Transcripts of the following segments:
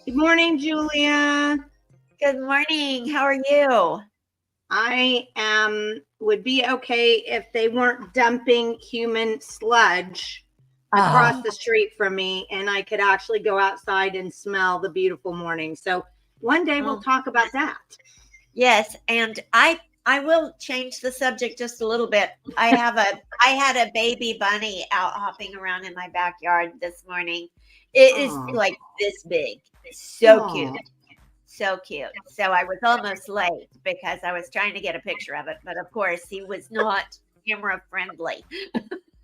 Good morning, Julia. Good morning. How are you? I would be okay if they weren't dumping human sludge across the street from me and I could actually go outside and smell the beautiful morning. So one day we'll talk about that. Yes, and I will change the subject just a little bit. I had a baby bunny out hopping around in my backyard this morning. It is like this big. So cute. So cute. So I was almost late because I was trying to get a picture of it, but of course he was not camera friendly.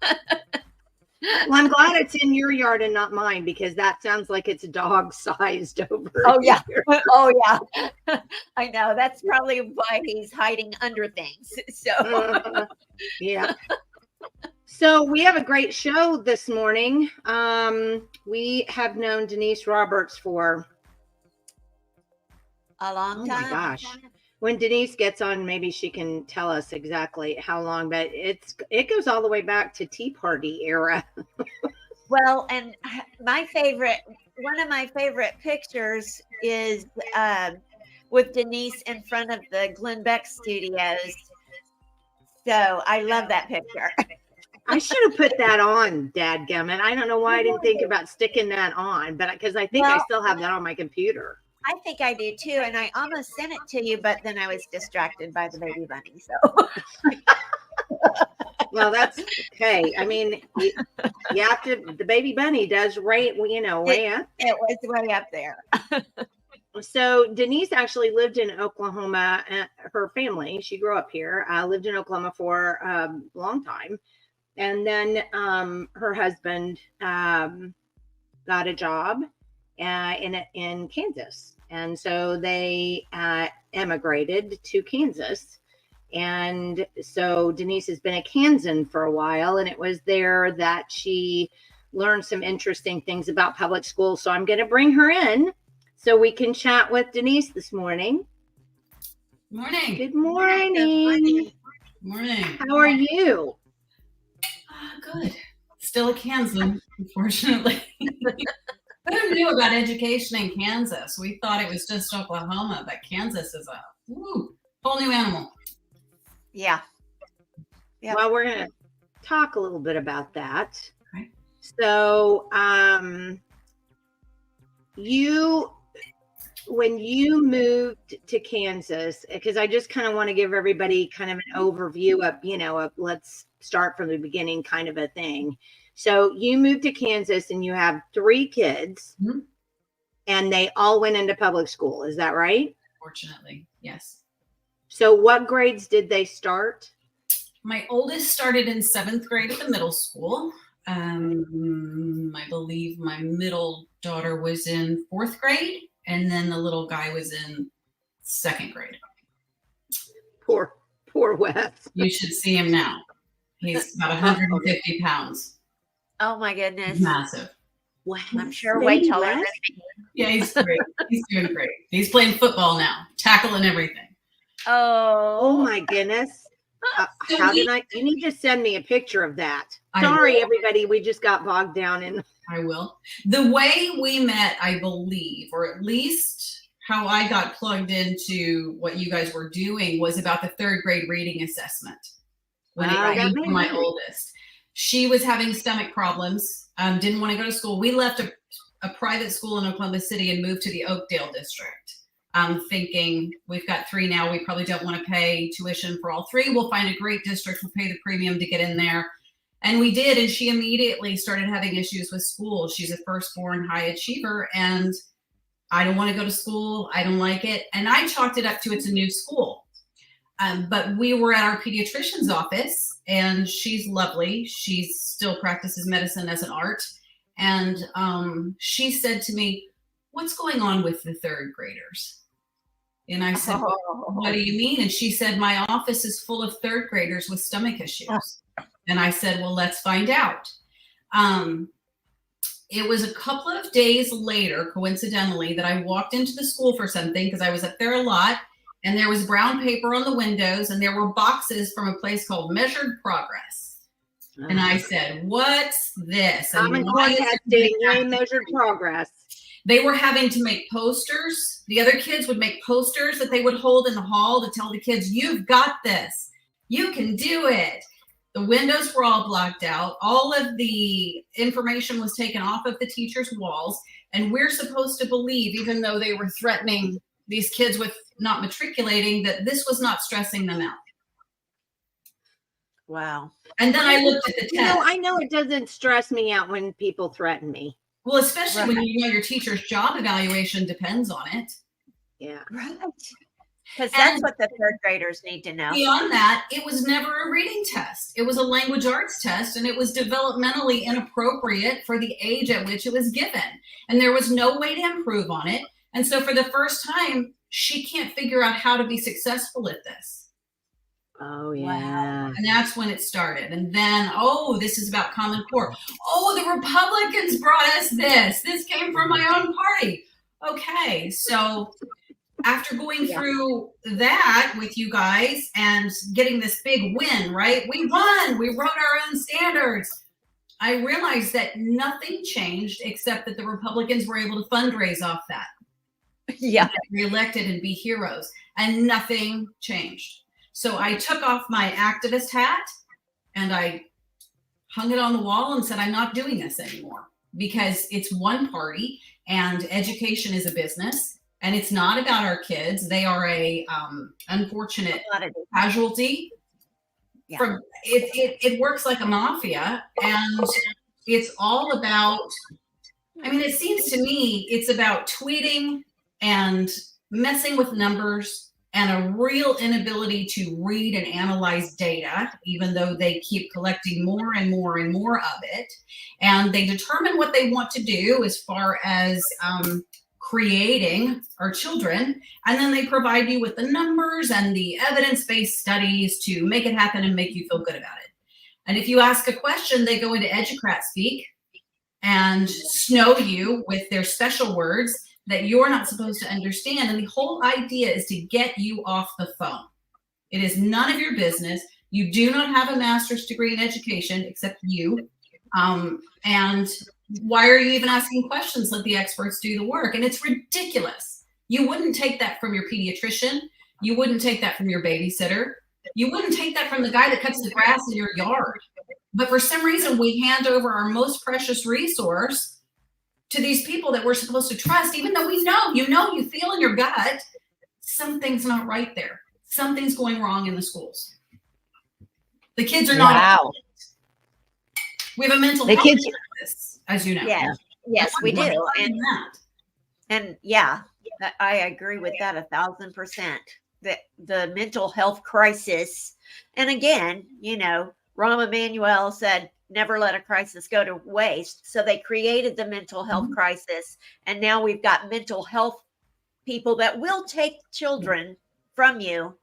Well, I'm glad it's in your yard and not mine because that sounds like it's dog sized over here. Yeah. Oh yeah. I know. That's probably why he's hiding under things. So yeah. So we have a great show this morning. We have known Denise Roberts for a long time. Oh my gosh. When Denise gets on, maybe she can tell us exactly how long, but it goes all the way back to Tea Party era. Well, and one of my favorite pictures is with Denise in front of the Glenn Beck Studios. So I love that picture. I should have put that on, dadgummit. I don't know why I didn't think about sticking that on, but because I think I still have that on my computer. I think I do too, and I almost sent it to you, but then I was distracted by the baby bunny. So, well, that's okay. I mean, you have to. The baby bunny does way up. It was way up there. So Denise actually lived in Oklahoma. Her family, she grew up here, lived in Oklahoma for a long time. And then her husband got a job in Kansas. And so they emigrated to Kansas. And so Denise has been a Kansan for a while. And it was there that she learned some interesting things about public schools. So I'm going to bring her in so we can chat with Denise this morning. Morning. Good morning. Morning. How are you? Good. Still a Kansan, unfortunately. Who knew about education in Kansas? We thought it was just Oklahoma, but Kansas is a whole new animal. Yeah. Yep. Well, we're going to talk a little bit about that. Okay. So, when you moved to Kansas, because I just kind of want to give everybody kind of an overview of, let's start from the beginning kind of a thing. So you moved to Kansas and you have 3 kids and they all went into public school. Is that right? Fortunately, yes. So what grades did they start? My oldest started in 7th grade at the middle school. I believe my middle daughter was in 4th grade. And then the little guy was in 2nd grade. Poor Wes. You should see him now. He's about 150 pounds. Oh my goodness. Massive. Wow. I'm sure way taller than me. Yeah, he's great. He's doing great. He's playing football now, tackling everything. Oh my goodness. You need to send me a picture of that. Sorry, everybody. We just got bogged down in. I will. The way we met, I believe, or at least how I got plugged into what you guys were doing was about the 3rd grade reading assessment. When it came to my oldest, she was having stomach problems, didn't want to go to school. We left a private school in Oklahoma City and moved to the Oakdale district. Thinking we've got 3 now. We probably don't want to pay tuition for all 3. We'll find a great district. We'll pay the premium to get in there. And we did. And she immediately started having issues with school. She's a firstborn high achiever. And I don't want to go to school. I don't like it. And I chalked it up to it's a new school. But we were at our pediatrician's office, and she's lovely. She still practices medicine as an art. And she said to me, "What's going on with the third graders?" And I said, "What do you mean?" And she said, "My office is full of third graders with stomach issues." And I said, "Well, let's find out." It was a couple of days later, coincidentally, that I walked into the school for something because I was up there a lot. And there was brown paper on the windows, and there were boxes from a place called Measured Progress. And I said, "What's this?" And Common testing, measured progress. They were having to make posters. The other kids would make posters that they would hold in the hall to tell the kids, "You've got this. You can do it." The windows were all blocked out. All of the information was taken off of the teachers' walls. And we're supposed to believe, even though they were threatening these kids with not matriculating, that this was not stressing them out. Wow. And then I looked at the test. I know it doesn't stress me out when people threaten me. Well, especially when you know your teacher's job evaluation depends on it. Yeah. Right. Because that's what the third graders need to know. Beyond that, it was never a reading test. It was a language arts test, and it was developmentally inappropriate for the age at which it was given. And there was no way to improve on it. And so for the first time, she can't figure out how to be successful at this. Oh, yeah. Wow. And that's when it started. And then, this is about Common Core. Oh, the Republicans brought us this. This came from my own party. Okay, so after going through that with you guys and getting this big win, right? We won. We wrote our own standards. I realized that nothing changed except that the Republicans were able to fundraise off that. Yeah. Reelected and be heroes, and nothing changed. So I took off my activist hat and I hung it on the wall and said, I'm not doing this anymore, because it's one party and education is a business, and it's not about our kids. They are a unfortunate casualty. Yeah. From it works like a mafia, and it's all about, it seems to me it's about tweeting and messing with numbers and a real inability to read and analyze data, even though they keep collecting more and more and more of it. And they determine what they want to do as far as creating our children. And then they provide you with the numbers and the evidence-based studies to make it happen and make you feel good about it. And if you ask a question, they go into educrat speak and snow you with their special words that you're not supposed to understand. And the whole idea is to get you off the phone. It is none of your business. You do not have a master's degree in education, except you. And why are you even asking questions? Let the experts do the work. And it's ridiculous. You wouldn't take that from your pediatrician. You wouldn't take that from your babysitter. You wouldn't take that from the guy that cuts the grass in your yard. But for some reason, we hand over our most precious resource to these people that we're supposed to trust, even though you feel in your gut, something's not right there. Something's going wrong in the schools. The kids are not. We have a mental health crisis, as you know. Yes, we do. And I agree with that 1,000%. The mental health crisis. And again, Rahm Emanuel said, never let a crisis go to waste. So they created the mental health crisis. And now we've got mental health people that will take children from you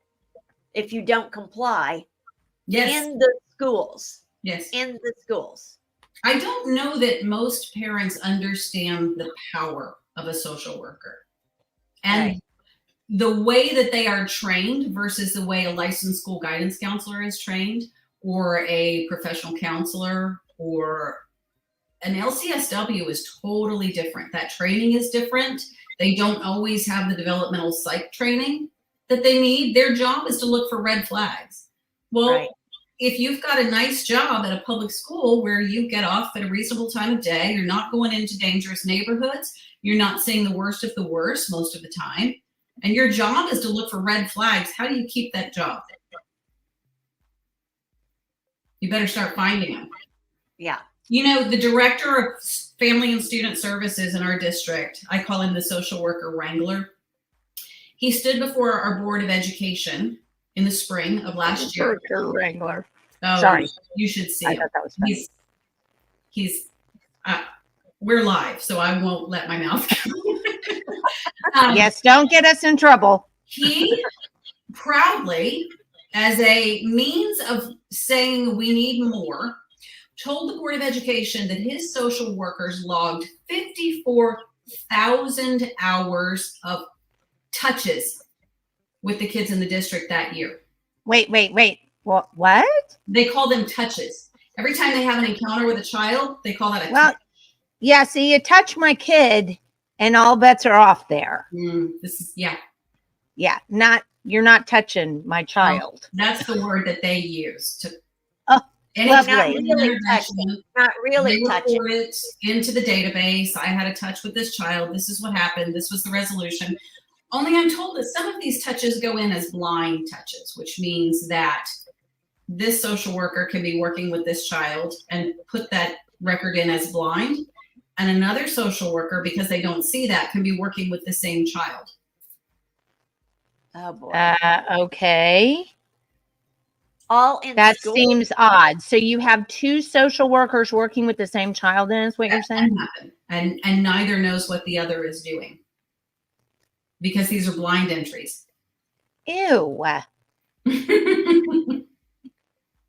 if you don't comply in the schools. Yes. In the schools. I don't know that most parents understand the power of a social worker and the way that they are trained versus the way a licensed school guidance counselor is trained, or a professional counselor, or an LCSW is totally different. That training is different. They don't always have the developmental psych training that they need. Their job is to look for red flags. Well, if you've got a nice job at a public school where you get off at a reasonable time of day, you're not going into dangerous neighborhoods, you're not seeing the worst of the worst most of the time, and your job is to look for red flags, how do you keep that job? You better start finding them. Yeah. The director of family and student services in our district. I call him the social worker wrangler. He stood before our Board of Education in the spring of last year. Wrangler. Oh, Sorry. you should see I him. thought that was funny. He's we're live, so I won't let my mouth go. Yes, don't get us in trouble. He proudly, as a means of saying we need more, told the Board of Education that his social workers logged 54,000 hours of touches with the kids in the district that year. Wait. What? They call them touches. Every time they have an encounter with a child, they call that a Well, touch. yeah, see, you touch my kid and all bets are off there. Yeah. Yeah, you're not touching my child. That's the word that they use to. Lovely. Not really they touching. report it into the database. I had a touch with this child. This is what happened. This was the resolution. Only I'm told that some of these touches go in as blind touches, which means that this social worker can be working with this child and put that record in as blind. And another social worker, because they don't see that, can be working with the same child. Oh boy. Okay. All in That school? seems odd. So you have two social workers working with the same child, then is what you're saying? And neither knows what the other is doing because these are blind entries. Ew.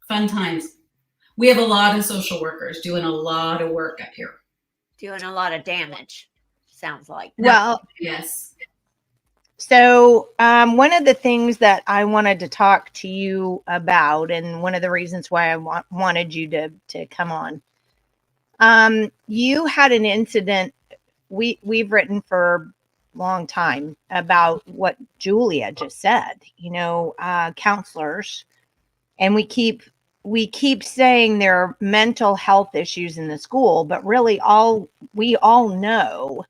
Fun times. We have a lot of social workers doing a lot of work up here. Doing a lot of damage, sounds like. Well, yes. So one of the things that I wanted to talk to you about, and one of the reasons why I wanted you to come on, you had an incident. We've written for a long time about what Julia just said. Counselors, and we keep saying there are mental health issues in the school, but really we all know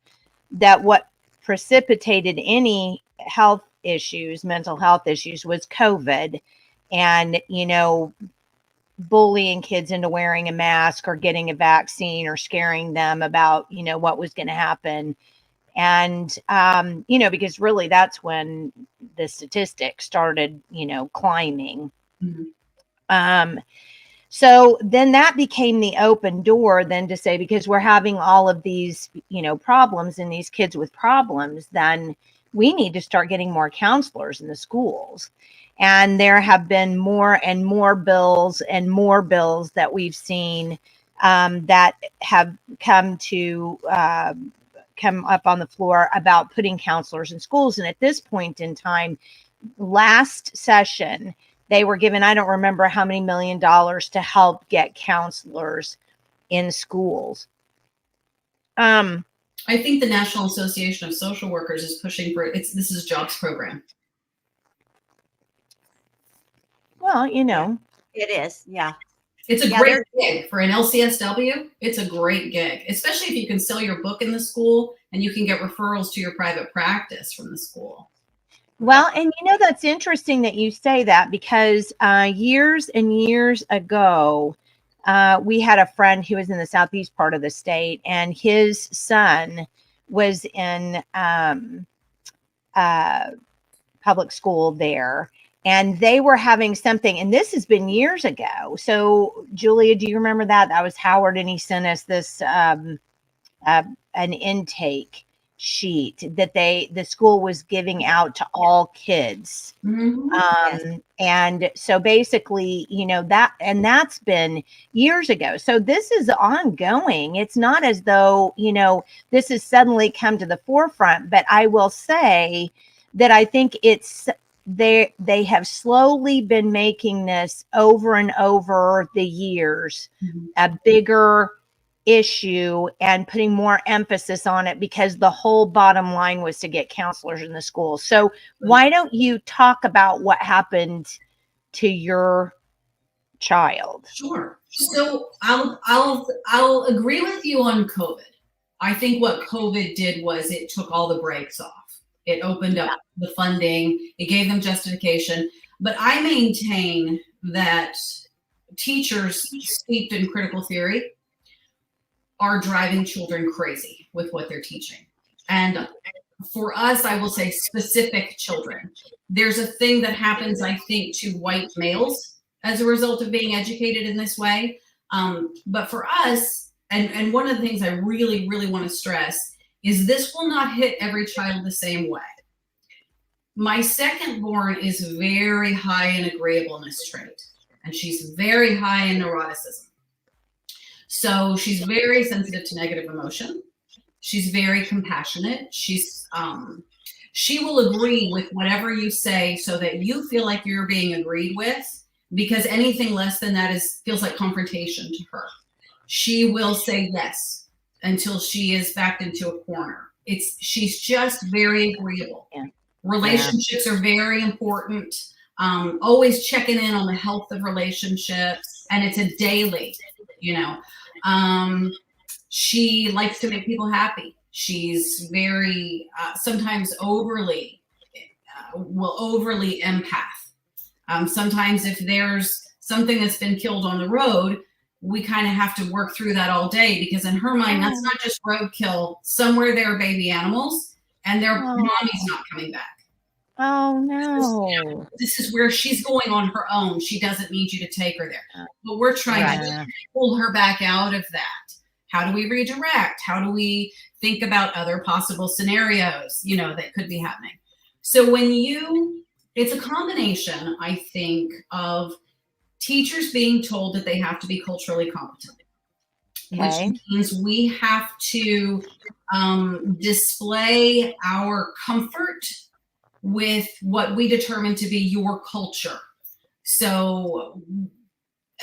that what precipitated any mental health issues was COVID, and bullying kids into wearing a mask or getting a vaccine or scaring them about what was going to happen. And because really that's when the statistics started climbing. Mm-hmm. So then that became the open door then to say, because we're having all of these, problems and these kids with problems, then we need to start getting more counselors in the schools. And there have been more and more bills that we've seen that have come up on the floor about putting counselors in schools. And at this point in time, last session, they were given, I don't remember how many $1 million to help get counselors in schools. I think the National Association of Social Workers is pushing for this is a jobs program. Well, It is, yeah. It's a great gig for an LCSW. It's a great gig, especially if you can sell your book in the school and you can get referrals to your private practice from the school. Well, and that's interesting that you say that, because years and years ago, we had a friend who was in the southeast part of the state, and his son was in public school there, and they were having something, and this has been years ago. So, Julia, do you remember that? That was Howard, and he sent us this an intake sheet that the school was giving out to all kids. Mm-hmm. And so basically, that's been years ago. So this is ongoing. It's not as though, this has suddenly come to the forefront, but I will say that I think they have slowly been making this over and over the years, mm-hmm. a bigger issue and putting more emphasis on it, because the whole bottom line was to get counselors in the school. So why don't you talk about what happened to your child? Sure. So I'll agree with you on COVID. I think what COVID did was it took all the brakes off. It opened up the funding. It gave them justification. But I maintain that teachers steeped in critical theory are driving children crazy with what they're teaching. And for us, I will say specific children. There's a thing that happens, I think, to white males as a result of being educated in this way. But for us, and one of the things I really, really want to stress is this will not hit every child the same way. My second born is very high in agreeableness trait, and she's very high in neuroticism. So she's very sensitive to negative emotion. She's very compassionate. She will agree with whatever you say so that you feel like you're being agreed with, because anything less than that feels like confrontation to her. She will say yes until she is backed into a corner. She's just very agreeable. Yeah. Relationships are very important. Always checking in on the health of relationships, and it's a daily, she likes to make people happy. She's very, sometimes overly empath. Sometimes if there's something that's been killed on the road, we kind of have to work through that all day, because in her mind, that's not just roadkill. Somewhere there are baby animals and their mommy's not coming back. Oh no. This is where she's going on her own. She doesn't need you to take her there. But we're trying to pull her back out of that. How do we redirect? How do we think about other possible scenarios, that could be happening? So it's a combination, I think, of teachers being told that they have to be culturally competent, which means we have to display our comfort with what we determine to be your culture. So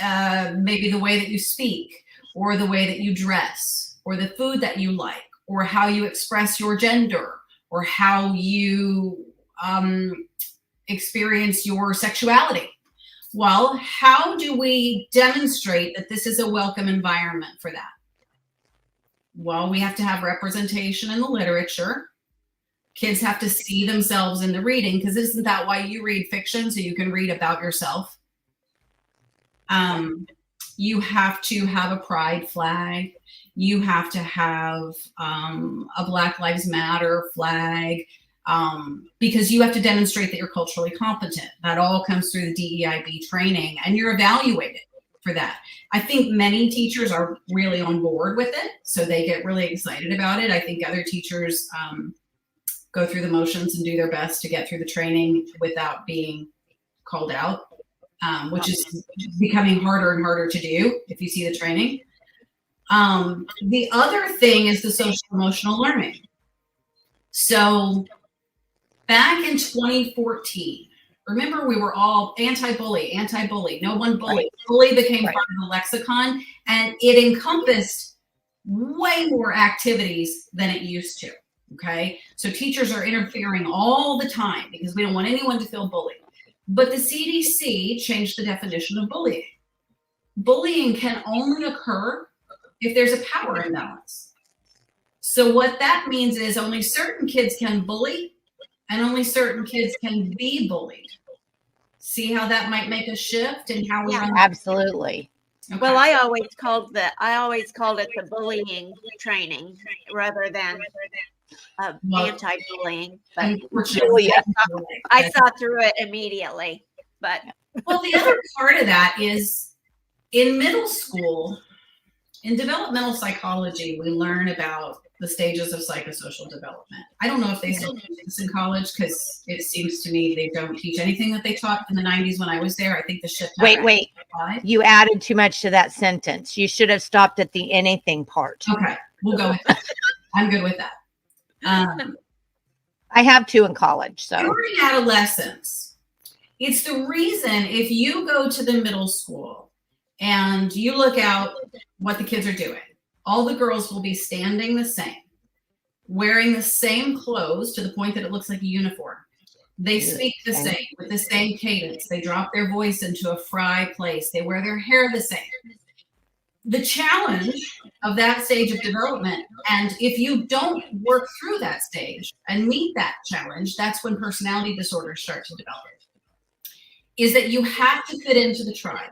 maybe the way that you speak, or the way that you dress, or the food that you like, or how you express your gender, or how you experience your sexuality. Well, how do we demonstrate that this is a welcome environment for that? Well, we have to have representation in the literature. Kids have to see themselves in the reading, because isn't that why you read fiction? So you can read about yourself. You have to have a pride flag. You have to have a Black Lives Matter flag, because you have to demonstrate that you're culturally competent. That all comes through the DEIB training, and you're evaluated for that. I think many teachers are really on board with it, so they get really excited about it. I think other teachers go through the motions and do their best to get through the training without being called out, which is becoming harder and harder to do if you see the training. The other thing is the social emotional learning. So back in 2014, remember, we were all anti-bully, no one bullied. Bully became part of the lexicon, and it encompassed way more activities than it used to. Okay, so teachers are interfering all the time because we don't want anyone to feel bullied. But the CDC changed the definition of bullying. Bullying can only occur if there's a power imbalance. So what that means is only certain kids can bully, and only certain kids can be bullied. See how that might make a shift in how we run? Absolutely. Okay. Well, I always called it the bullying training rather than anti-bullying. But I saw through it immediately. But well, the other part of that is in middle school, in developmental psychology, we learn about the stages of psychosocial development. I don't know if they still teach this in college, because it seems to me they don't teach anything that they taught in the 90s when I was there. I think the shift. Wait. You added too much to that sentence. You should have stopped at the anything part. Okay, we'll go with that. I'm good with that. I have two in college. So during adolescence, it's the reason if you go to the middle school and you look out what the kids are doing, all the girls will be standing the same, wearing the same clothes to the point that it looks like a uniform. They speak the same, with the same cadence. They drop their voice into a fry place. They wear their hair the same. The challenge of that stage of development, and if you don't work through that stage and meet that challenge, that's when personality disorders start to develop, is that you have to fit into the tribe.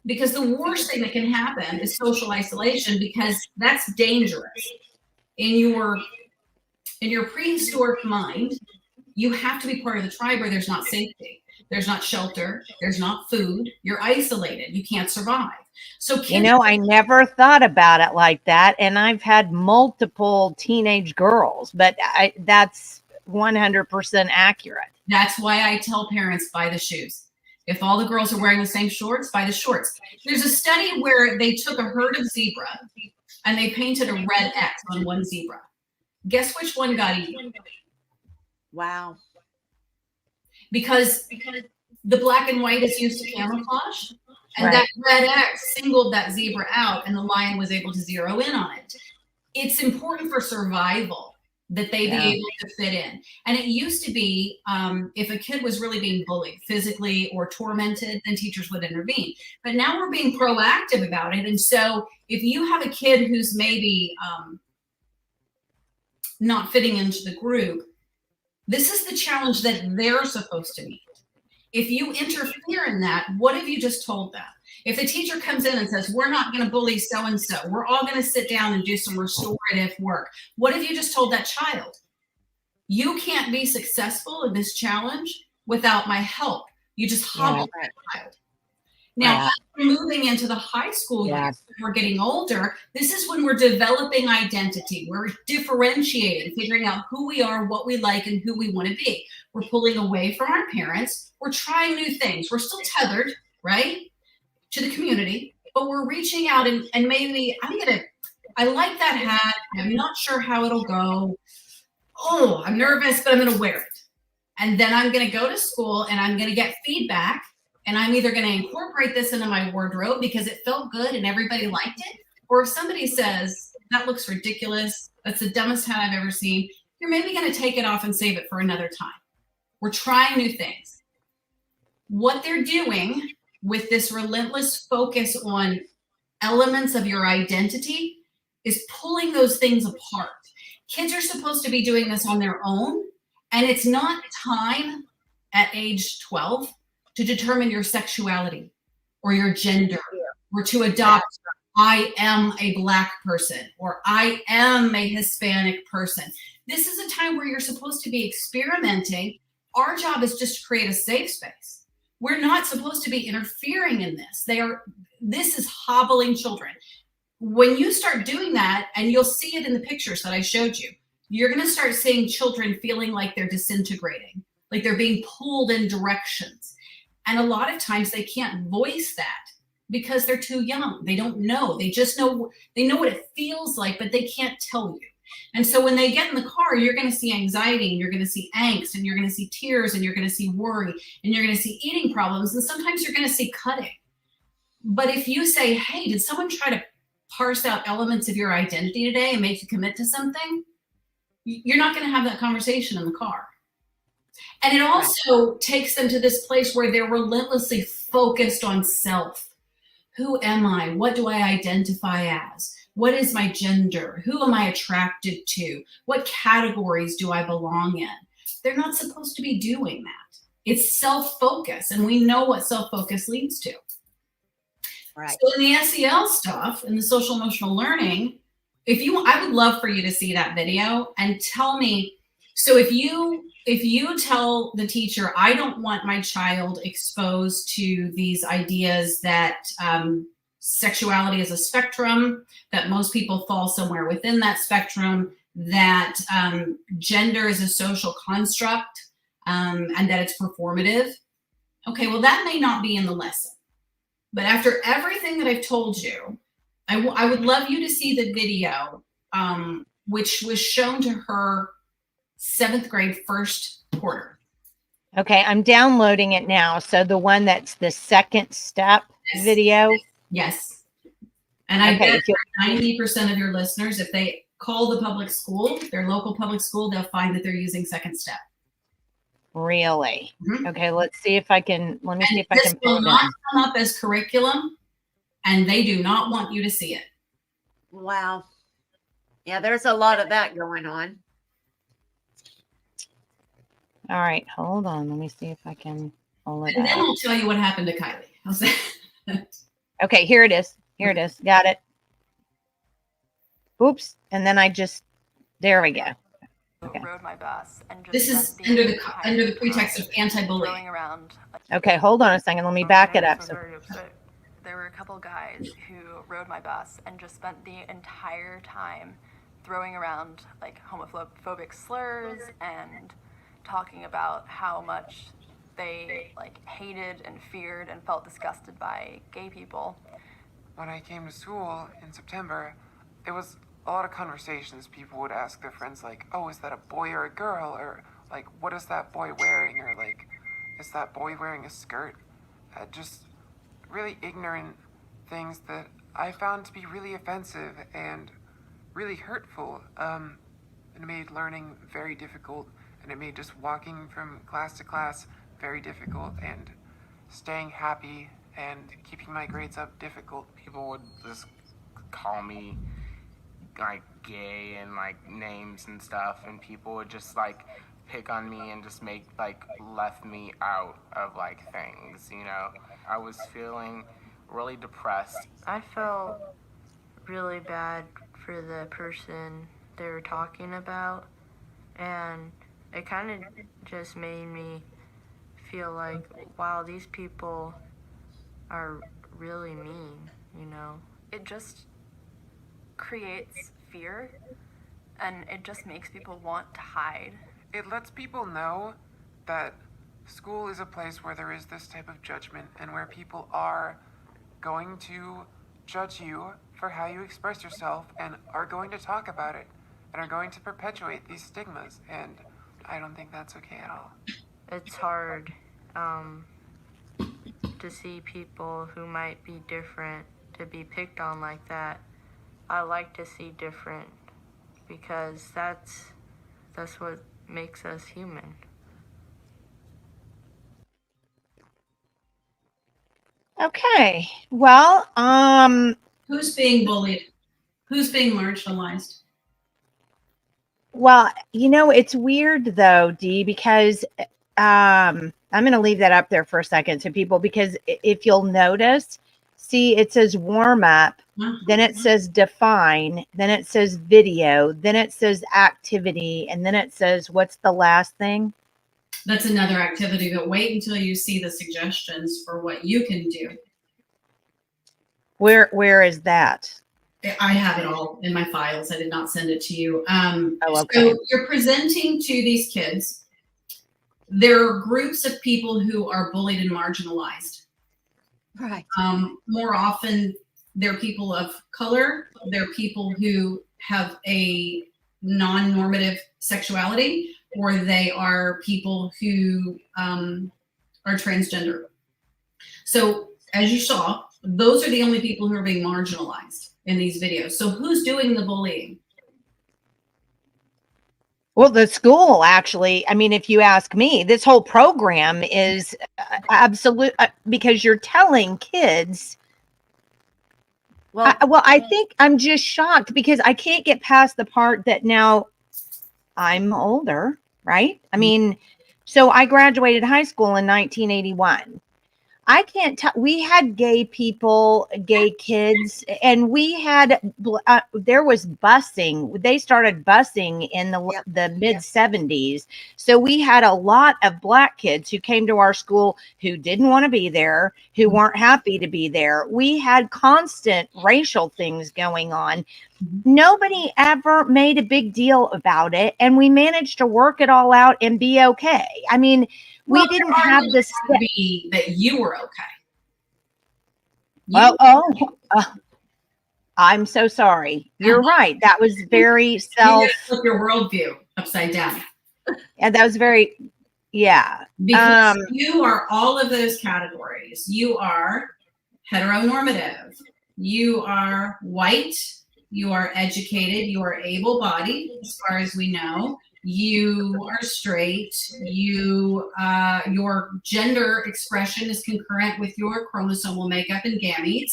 Because the worst thing that can happen is social isolation, because that's dangerous. In your prehistoric mind, you have to be part of the tribe where there's not safety. There's not shelter. There's not food. You're isolated. You can't survive. So kids, I never thought about it like that. And I've had multiple teenage girls, but that's 100% accurate. That's why I tell parents, buy the shoes. If all the girls are wearing the same shorts, buy the shorts. There's a study where they took a herd of zebra and they painted a red X on one zebra. Guess which one got eaten? Wow. Because the black and white is used to camouflage, and Right. that red X singled that zebra out, and the lion was able to zero in on it. It's important for survival that they be able to fit in. And it used to be, if a kid was really being bullied physically or tormented, then teachers would intervene. But now we're being proactive about it. And so if you have a kid who's maybe not fitting into the group, this is the challenge that they're supposed to meet. If you interfere in that, what have you just told them? If the teacher comes in and says, we're not going to bully so-and-so, we're all going to sit down and do some restorative work, what have you just told that child? You can't be successful in this challenge without my help. You just hobble that child. Now, moving into the high school years, we're getting older. This is when we're developing identity. We're differentiating, figuring out who we are, what we like, and who we want to be. We're pulling away from our parents. We're trying new things. We're still tethered, right, to the community, but we're reaching out and maybe I like that hat. I'm not sure how it'll go. Oh, I'm nervous, but I'm going to wear it. And then I'm going to go to school and I'm going to get feedback. And I'm either going to incorporate this into my wardrobe because it felt good and everybody liked it. Or if somebody says, that looks ridiculous, that's the dumbest hat I've ever seen, you're maybe going to take it off and save it for another time. We're trying new things. What they're doing with this relentless focus on elements of your identity is pulling those things apart. Kids are supposed to be doing this on their own. And it's not time at age 12 to determine your sexuality or your gender, or to adopt, I am a Black person, or I am a Hispanic person. This is a time where you're supposed to be experimenting. Our job is just to create a safe space. We're not supposed to be interfering in this. This is hobbling children. When you start doing that, and you'll see it in the pictures that I showed you, you're going to start seeing children feeling like they're disintegrating, like they're being pulled in directions. And a lot of times they can't voice that because they're too young. They don't know. They just know, they know what it feels like, but they can't tell you. And so when they get in the car, you're going to see anxiety, and you're going to see angst, and you're going to see tears, and you're going to see worry, and you're going to see eating problems. And sometimes you're going to see cutting. But if you say, hey, did someone try to parse out elements of your identity today and make you commit to something? You're not going to have that conversation in the car. And it also takes them to this place where they're relentlessly focused on self. Who am I? What do I identify as? What is my gender? Who am I attracted to? What categories do I belong in? They're not supposed to be doing that. It's self-focus, and we know what self-focus leads to. Right. So in the SEL stuff, in the social emotional learning, I would love for you to see that video and tell me. So if you tell the teacher, I don't want my child exposed to these ideas that sexuality is a spectrum, that most people fall somewhere within that spectrum, that gender is a social construct, and that it's performative. Okay, well, that may not be in the lesson. But after everything that I've told you, I would love you to see the video, which was shown to her 7th grade first quarter. Okay, I'm downloading it now. So the one that's the second step video. Yes. And I bet 90% of your listeners, if they call the public school, their local public school, they'll find that they're using second step. Really? Mm-hmm. Okay, let's see if I can. Let me see if I can. This will not come up as curriculum, and they do not want you to see it. Wow. Yeah, there's a lot of that going on. All right, hold on. Let me see if I can pull it And then out. I'll tell you what happened to Kylie. How's that? Okay, here it is. Here it is. Got it. Oops. And then there we go. Okay. Rode my bus and just This is under the pretext of anti-bullying. Around. Okay, hold on a second. Let me back it up. There were a couple guys who rode my bus and just spent the entire time throwing around like homophobic slurs and talking about how much they like hated and feared and felt disgusted by gay people. When I came to school in September, it was a lot of conversations. People would ask their friends like, oh, is that a boy or a girl? Or like, what is that boy wearing? Or like, is that boy wearing a skirt? Just really ignorant things that I found to be really offensive and really hurtful. It made learning very difficult, and it made just walking from class to class very difficult, and staying happy and keeping my grades up difficult. People would just call me like gay and like names and stuff, and people would just like pick on me and just left me out of like things, you know. I was feeling really depressed. I felt really bad for the person they were talking about, and it kind of just made me feel like, wow, these people are really mean, you know. It just creates fear, and it just makes people want to hide. It lets people know that school is a place where there is this type of judgment, and where people are going to judge you for how you express yourself, and are going to talk about it, and are going to perpetuate these stigmas, and I don't think that's okay at all. It's hard to see people who might be different to be picked on like that. I like to see different, because that's what makes us human. Okay. Well, Who's being bullied? Who's being marginalized? well, you know, it's weird though, Dee, because I'm going to leave that up there for a second to people, because if you'll notice, see, it says warm up, then it says define, then it says video, then it says activity, and then it says, what's the last thing? That's another activity, but wait until you see the suggestions for what you can do. Where is that? I have it all in my files. I did not send it to you. Okay. So you're presenting to these kids. There are groups of people who are bullied and marginalized. Right. More often, they're people of color. They're people who have a non-normative sexuality, or they are people who are transgender. So as you saw, those are the only people who are being marginalized in these videos. So who's doing the bullying? Well, the school, actually, I mean, if you ask me, this whole program is absolute, because you're telling kids. Well, I think I'm just shocked, because I can't get past the part that now I'm older, right? I mean, so I graduated high school in 1981. I can't tell. We had gay people, gay kids, and we had, there was busing. They started busing in the mid 70s. So we had a lot of Black kids who came to our school who didn't want to be there, who weren't happy to be there. We had constant racial things going on. Nobody ever made a big deal about it, and we managed to work it all out and be okay. I mean, we didn't have this be that you were okay. I'm so sorry. You're right. That was very flip your worldview upside down. And that was very, yeah. Because you are all of those categories. You are heteronormative. You are white. You are educated. You are able-bodied, as far as we know. You are straight. You, your gender expression is concurrent with your chromosomal makeup and gametes.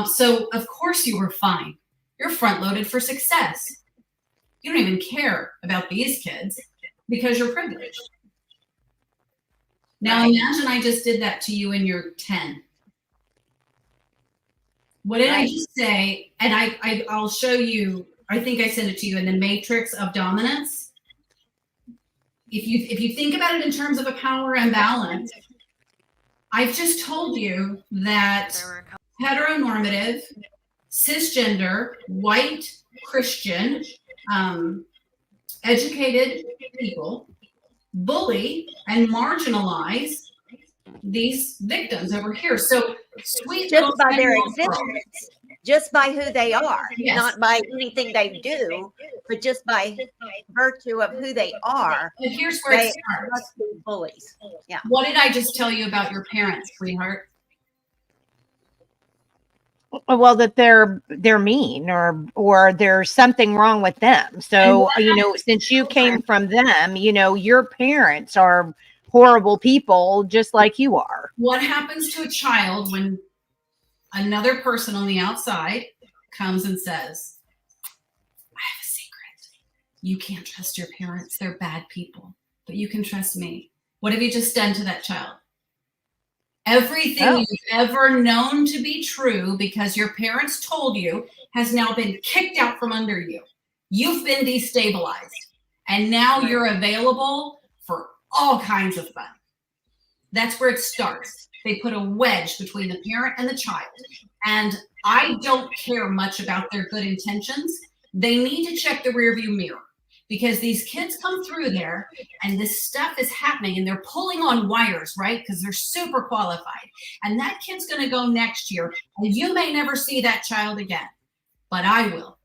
So of course you were fine. You're front-loaded for success. You don't even care about these kids because you're privileged. Now imagine I just did that to you and you're 10. What did I just say? And I'll show you, I think I sent it to you in the matrix of dominance. If you think about it in terms of a power imbalance, I've just told you that heteronormative, cisgender, white, Christian, educated people bully and marginalize these victims over here. So sweet just by their existence, just by who they are, yes. Not by anything they do, but just by virtue of who they are. And here's where it starts. Must be bullies. Yeah. What did I just tell you about your parents, sweetheart? Well, that they're mean or there's something wrong with them. So, since you came from them, your parents are horrible people just like you are. What happens to a child when another person on the outside comes and says, I have a secret. You can't trust your parents. They're bad people, but you can trust me. What have you just done to that child? Everything you've ever known to be true because your parents told you has now been kicked out from under you. You've been destabilized. And now you're available for all kinds of fun. That's where it starts. They put a wedge between the parent and the child. And I don't care much about their good intentions. They need to check the rearview mirror. Because these kids come through there and this stuff is happening and they're pulling on wires, right? Because they're super qualified. And that kid's going to go next year and you may never see that child again, but I will.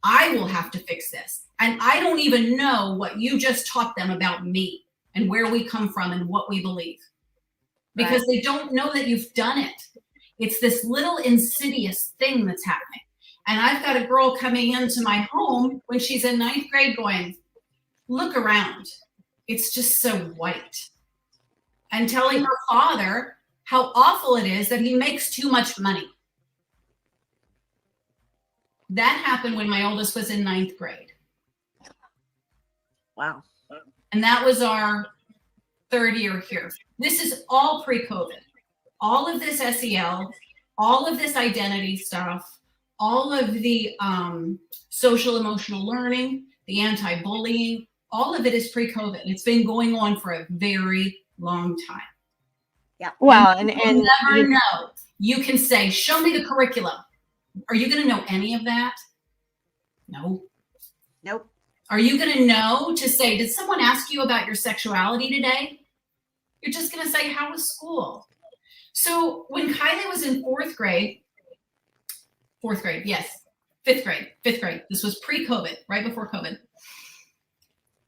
I will have to fix this. And I don't even know what you just taught them about me and where we come from and what we believe. Because they don't know that you've done it. It's this little insidious thing that's happening. And I've got a girl coming into my home when she's in 9th grade going, look around. It's just so white. And telling her father how awful it is that he makes too much money. That happened when my oldest was in 9th grade. Wow. And that was our 3rd year here. This is all pre-COVID. All of this SEL, all of this identity stuff, all of the social emotional learning, the anti-bullying, all of it is pre-COVID. It's been going on for a very long time. Yeah. Well, and never know. You can say, show me the curriculum. Are you going to know any of that? No. Nope. Are you going to know to say, did someone ask you about your sexuality today? You're just going to say, how was school? So when Kylie was in 4th grade, yes. 5th grade. This was pre-COVID, right before COVID.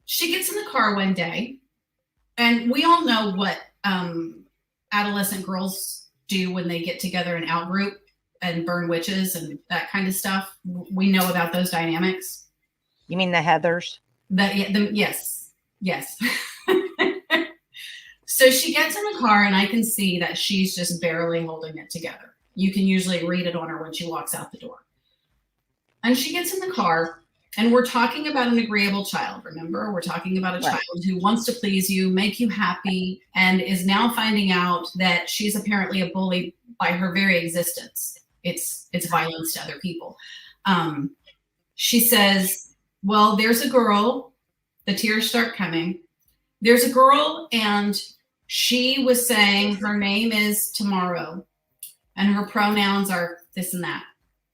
She gets in the car one day, and we all know what adolescent girls do when they get together in out-group and burn witches and that kind of stuff. We know about those dynamics. You mean the Heathers? Yes. So she gets in the car, and I can see that she's just barely holding it together. You can usually read it on her when she walks out the door. And she gets in the car, and we're talking about an agreeable child. Remember, we're talking about a child who wants to please you, make you happy, and is now finding out that she's apparently a bully by her very existence. It's violence to other people. She says, well, there's a girl. The tears start coming. There's a girl, and she was saying her name is Tomorrow. And her pronouns are this and that.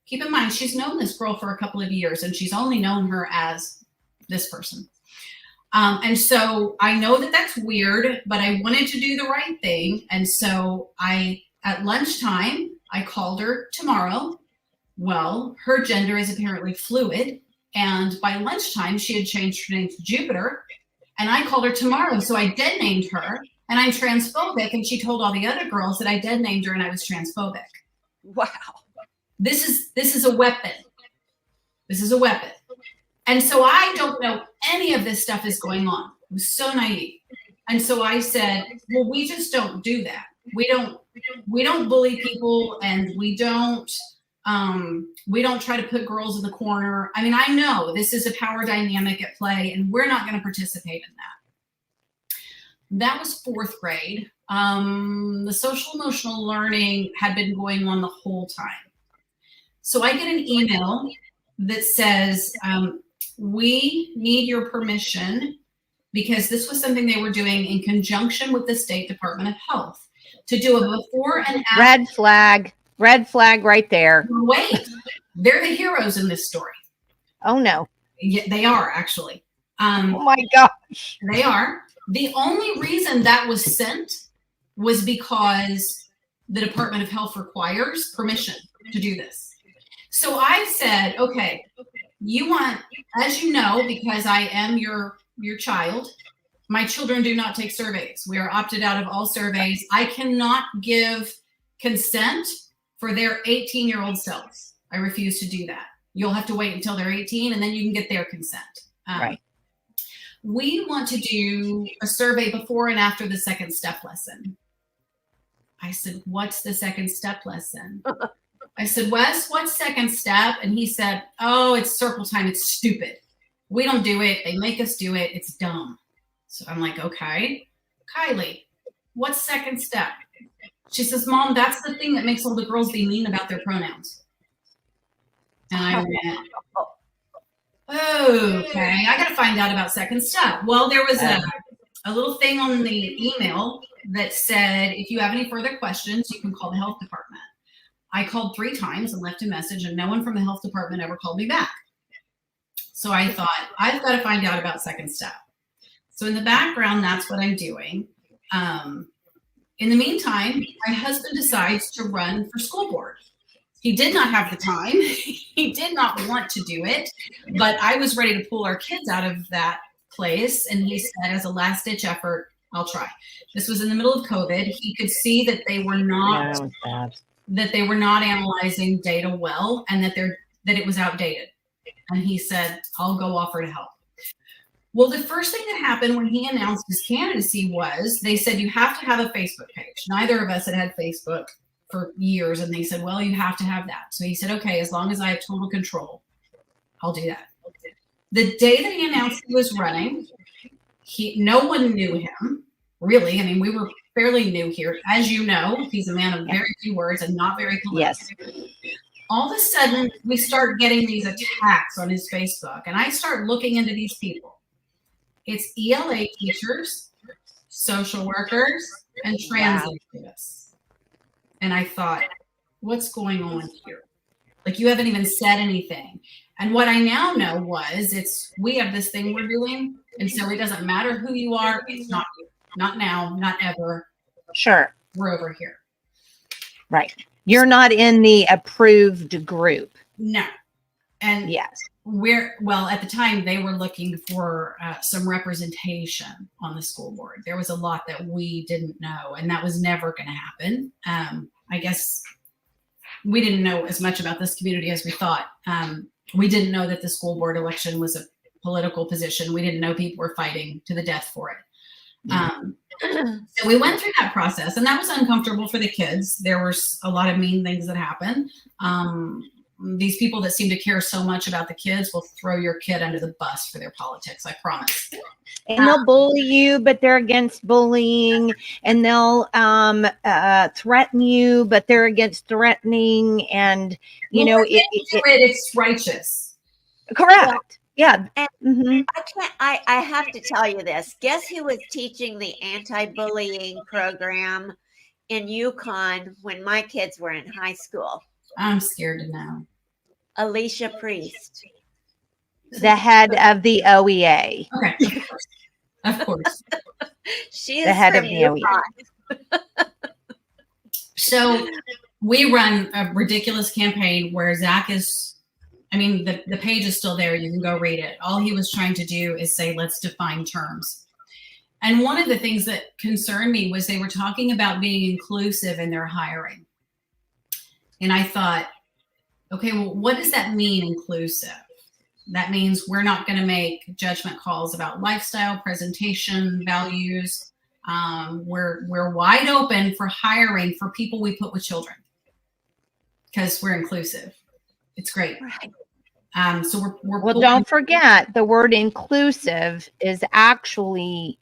Keep in mind, she's known this girl for a couple of years, and she's only known her as this person. And so I know that that's weird, but I wanted to do the right thing. And so at lunchtime, I called her Tomorrow. Well, her gender is apparently fluid. And by lunchtime, she had changed her name to Jupiter. And I called her Tomorrow. So I dead named her. And I'm transphobic. And she told all the other girls that I dead named her and I was transphobic. Wow. This is a weapon. This is a weapon. And so I don't know any of this stuff is going on. I was so naive. And so I said, well, we just don't do that. We don't bully people, and we don't try to put girls in the corner. I mean, I know this is a power dynamic at play, and we're not going to participate in that. That was 4th grade. The social emotional learning had been going on the whole time. So I get an email that says, we need your permission, because this was something they were doing in conjunction with the State Department of Health, to do a before and after. Red flag right there. Wait, they're the heroes in this story. Oh no. Yeah, they are actually. Oh my gosh. They are. The only reason that was sent was because the Department of Health requires permission to do this. So I said, okay, you want, as you know, because I am your child, my children do not take surveys. We are opted out of all surveys. I cannot give consent for their 18-year-old selves. I refuse to do that. You'll have to wait until they're 18 and then you can get their consent. Right. We want to do a survey before and after the second step lesson. I said, what's the second step lesson? I said, Wes, what's second step? And he said, oh, it's circle time. It's stupid. We don't do it. They make us do it. It's dumb. So I'm like, okay. Kylie, what's second step? She says, Mom, that's the thing that makes all the girls be mean about their pronouns. And I went, okay, I got to find out about second step. Well, there was a little thing on the email that said, if you have any further questions, you can call the health department. I called 3 times and left a message, and no one from the health department ever called me back. So I thought, I've got to find out about second step. So in the background, that's what I'm doing. In the meantime, my husband decides to run for school board. He did not have the time. He did not want to do it, but I was ready to pull our kids out of that place. And he said, as a last ditch effort, I'll try. This was in the middle of COVID. He could see that they were not, analyzing data well, and that it was outdated. And he said, I'll go offer to help. Well, the first thing that happened when he announced his candidacy was they said, you have to have a Facebook page. Neither of us had Facebook for years. And they said, well, you have to have that. So he said, okay, as long as I have total control, I'll do that. The day that he announced he was running, no one knew him, really. I mean, we were fairly new here. As you know, he's a man of very few words and not very political. Yes. All of a sudden, we start getting these attacks on his Facebook. And I start looking into these people. It's ELA teachers, social workers, and trans activists. And I thought, what's going on here? Like, you haven't even said anything. And what I now know was we have this thing we're doing. And so it doesn't matter who you are. It's not you. Not now, not ever. Sure. We're over here. Right. You're not in the approved group. No. And yes. At the time, they were looking for some representation on the school board. There was a lot that we didn't know, and that was never going to happen. I guess we didn't know as much about this community as we thought. We didn't know that the school board election was a political position. We didn't know people were fighting to the death for it. So we went through that process, and that was uncomfortable for the kids. There were a lot of mean things that happened. These people that seem to care so much about the kids will throw your kid under the bus for their politics, I promise. And they'll bully you, but they're against bullying. And they'll threaten you, but they're against threatening. And, it's righteous. Correct. Yeah. And I have to tell you this. Guess who was teaching the anti-bullying program in Yukon when my kids were in high school? I'm scared to know. Alicia Priest. The head of the OEA. Okay. Of course. She is the head of the OEA. So we run a ridiculous campaign where Zach is, the page is still there. You can go read it. All he was trying to do is say, let's define terms. And one of the things that concerned me was they were talking about being inclusive in their hiring. And I thought, okay, well, what does that mean, inclusive? That means we're not going to make judgment calls about lifestyle, presentation, values. We're wide open for hiring for people we put with children because we're inclusive. It's great. Right. So we're well, don't forget the word inclusive is actually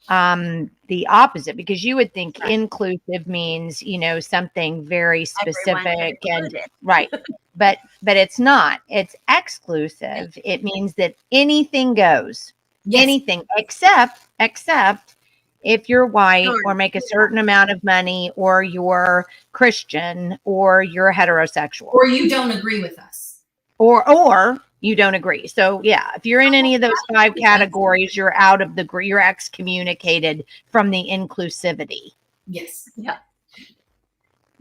the opposite, because you would think inclusive means, something very specific and right. but it's not. It's exclusive. It means that anything goes. Yes. Anything except if you're white Sure. or make a certain amount of money, or you're Christian, or you're heterosexual, Or you don't agree with us. or you don't agree. So yeah, if you're in any of those 5 categories, you're out of the you're excommunicated from the inclusivity. Yes. Yeah.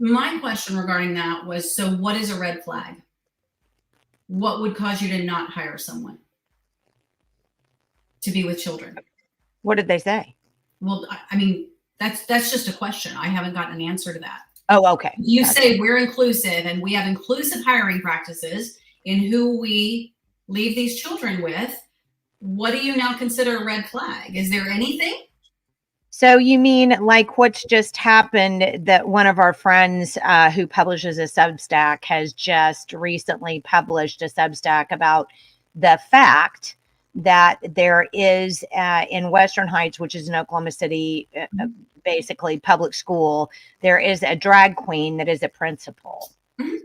My question regarding that was, so what is a red flag? What would cause you to not hire someone to be with children? What did they say? Well, I mean, that's just a question. I haven't gotten an answer to that. Oh, okay. You Gotcha. say we're inclusive and we have inclusive hiring practices in who we leave these children with. What do you now consider a red flag? Is there anything? So you mean like what's just happened, that one of our friends who publishes a Substack has just recently published a Substack about the fact that there is in Western Heights, which is in Oklahoma City, basically public school, there is a drag queen that is a principal.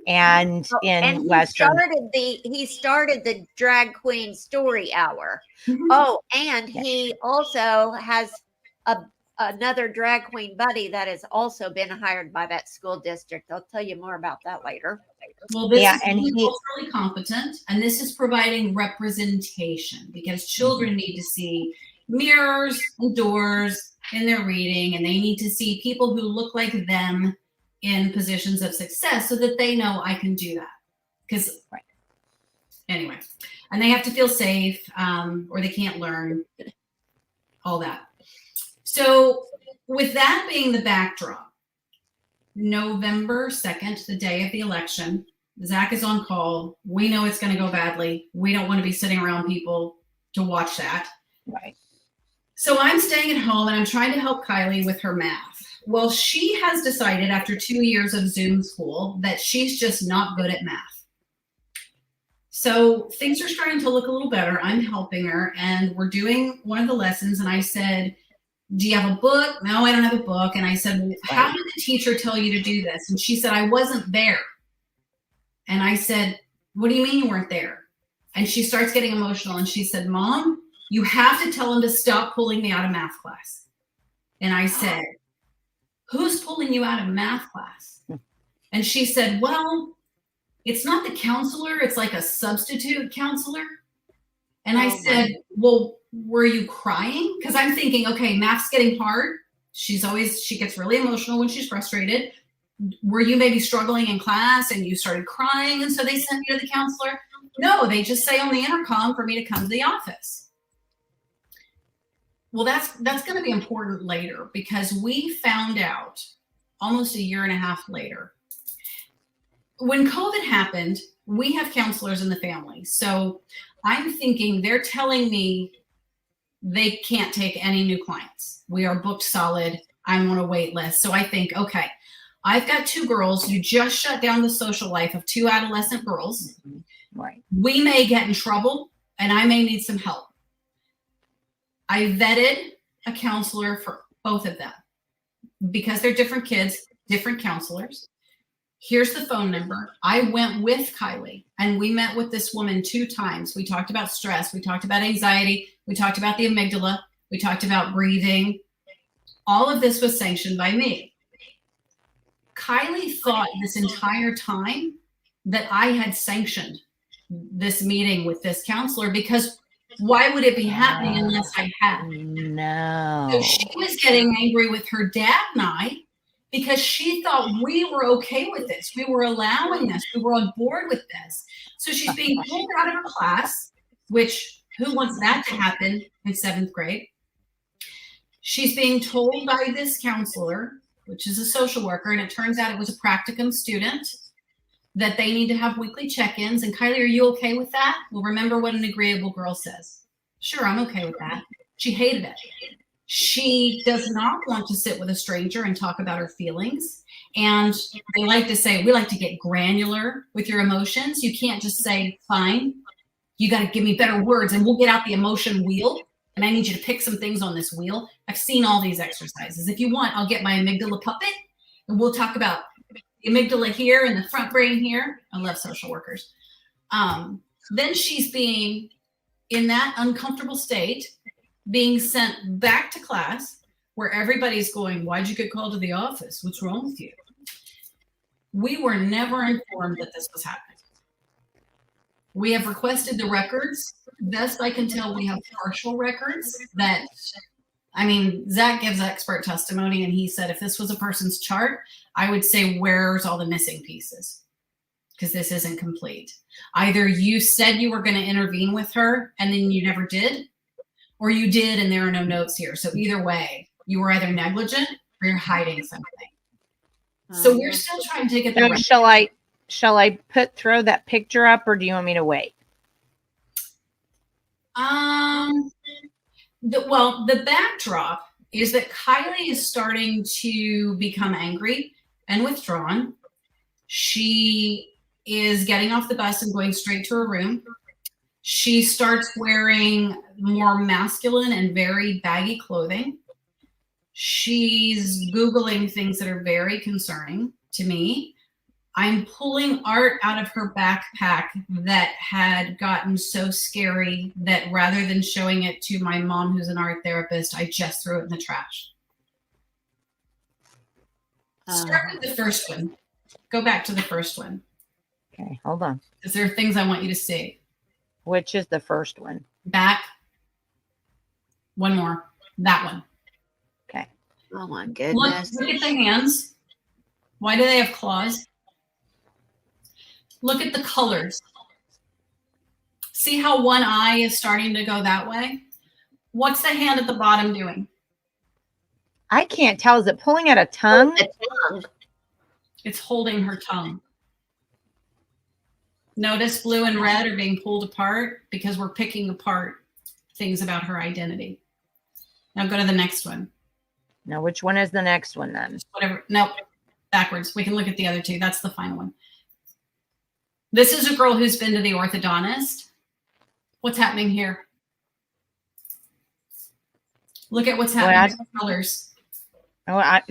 And in Western, he started the drag queen story hour. Mhm. Oh, and he also has another drag queen buddy that has also been hired by that school district. I'll tell you more about that later. Well, this Yeah, is and he- culturally competent, and this is providing representation, because children need to see mirrors and doors in their reading, and they need to see people who look like them in positions of success so that they know I can do that. Because anyway, and they have to feel safe, or they can't learn all that. So with that being the backdrop, November 2nd, the day of the election, Zach is on call. We know it's going to go badly. We don't want to be sitting around people to watch that. right. So I'm staying at home and I'm trying to help Kylie with her math. Well, she has decided after 2 years of Zoom school that she's just not good at math. So things are starting to look a little better. I'm helping her and we're doing one of the lessons. And I said, do you have a book? No, I don't have a book. And I said, well, how did the teacher tell you to do this? And she said, I wasn't there. And I said, what do you mean you weren't there? And she starts getting emotional and she said, Mom, you have to tell him to stop pulling me out of math class. And I said, who's pulling you out of math class? And she said, well, it's not the counselor. It's like a substitute counselor. And I said, well, were you crying? Because I'm thinking, okay, math's getting hard. She gets really emotional when she's frustrated. Were you maybe struggling in class and you started crying and so they sent you to the counselor? No, they just say on the intercom for me to come to the office. Well, that's going to be important later, because we found out almost 1.5 years later. When COVID happened, we have counselors in the family. So I'm thinking they're telling me they can't take any new clients. We are booked solid. I'm on a wait list. So I think, okay, I've got 2 girls who just shut down the social life of 2 adolescent girls. Right. We may get in trouble and I may need some help. I vetted a counselor for both of them because they're different kids, different counselors. Here's the phone number. I went with Kylie and we met with this woman 2 times. We talked about stress. We talked about anxiety. We talked about the amygdala. We talked about breathing. All of this was sanctioned by me. Kylie thought this entire time that I had sanctioned this meeting with this counselor, because why would it be happening unless I had? No. So she was getting angry with her dad and I because she thought we were okay with this. We were allowing this. We were on board with this. So she's being pulled out of her class, which who wants that to happen in 7th grade? She's being told by this counselor, which is a social worker, and it turns out it was a practicum student, that they need to have weekly check-ins. And Kylie, are you okay with that? Well, remember what an agreeable girl says. Sure, I'm okay with that. She hated it. She does not want to sit with a stranger and talk about her feelings. And they like to say, we like to get granular with your emotions. You can't just say, fine, you got to give me better words and we'll get out the emotion wheel. And I need you to pick some things on this wheel. I've seen all these exercises. If you want, I'll get my amygdala puppet and we'll talk about the amygdala here and the front brain here. I love social workers. Then she's being in that uncomfortable state, being sent back to class where everybody's going, why'd you get called to the office? What's wrong with you? We were never informed that this was happening. We have requested the records. Best I can tell, we have partial records that, I mean, Zach gives expert testimony, and he said if this was a person's chart, I would say, where's all the missing pieces? Because this isn't complete. Either you said you were going to intervene with her and then you never did, or you did and there are no notes here. So either way, you were either negligent or you're hiding something. So we're still trying to get the record. Shall I throw that picture up, or do you want me to wait? The backdrop is that Kylie is starting to become angry and withdrawn. She is getting off the bus and going straight to her room. She starts wearing more masculine and very baggy clothing. She's Googling things that are very concerning to me. I'm pulling art out of her backpack that had gotten so scary that rather than showing it to my mom, who's an art therapist, I just threw it in the trash. Start with the first one. Go back to the first one. Okay, hold on. Because there are things I want you to see. Which is the first one? Back. One more. That one. Okay. Oh my goodness. Look at the hands. Why do they have claws? Look at the colors. See how one eye is starting to go that way? What's the hand at the bottom doing? I can't tell. Is it pulling out a tongue? It's holding her tongue. Notice blue and red are being pulled apart because we're picking apart things about her identity. Now go to the next one. Now, which one is the next one then? Whatever. Nope. Backwards. We can look at the other two. That's the final one. This is a girl who's been to the orthodontist. What's happening here? Look at what's happening with the colors.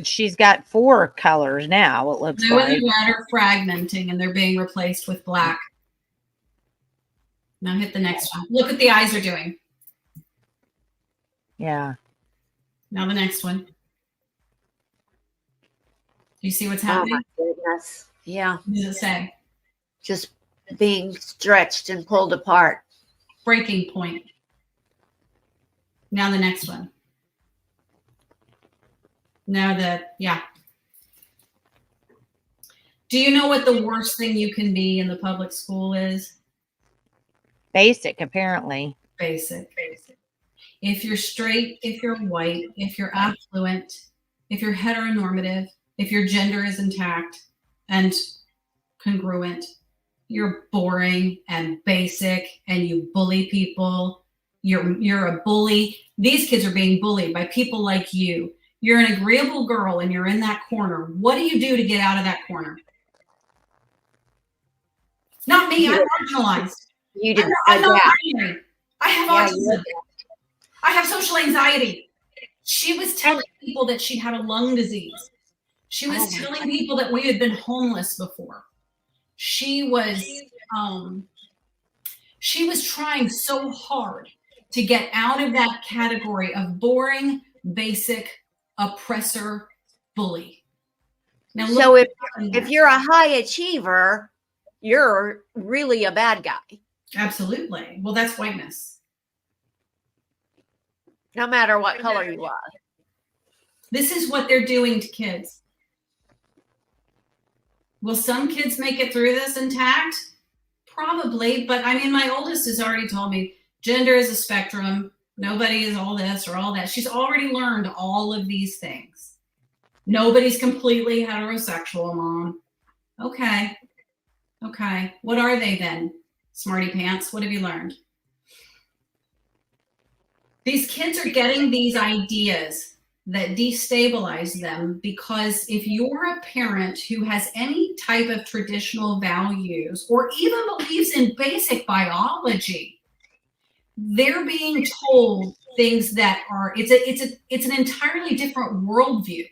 She's got 4 colors now, it looks Blue like. and red are fragmenting and they're being replaced with black. Now hit the next one. Look what the eyes are doing. Yeah. Now the next one. Do you see what's happening? Oh my goodness. Yeah. What does it say? Just being stretched and pulled apart. Breaking point. Now the next one. Now yeah. Do you know what the worst thing you can be in the public school is? Basic, apparently. Basic. If you're straight, if you're white, if you're affluent, if you're heteronormative, if your gender is intact and congruent, you're boring and basic and you bully people. You're a bully. These kids are being bullied by people like you. You're an agreeable girl and you're in that corner. What do you do to get out of that corner? Not me. I'm marginalized. You didn't. I'm not binary. I have autism. I have social anxiety. She was telling people that she had a lung disease. She was telling people that we had been homeless before. She was trying so hard to get out of that category of boring, basic, oppressor, bully. Now, so if you're a high achiever, you're really a bad guy. Absolutely. Well, that's whiteness. No matter what color you are. This is what they're doing to kids. Will some kids make it through this intact? Probably, but I mean, my oldest has already told me gender is a spectrum. Nobody is all this or all that. She's already learned all of these things. Nobody's completely heterosexual, Mom. Okay. What are they then? Smarty pants. What have you learned? These kids are getting these ideas that destabilize them because if you're a parent who has any type of traditional values or even believes in basic biology, they're being told things that are it's an entirely different worldview.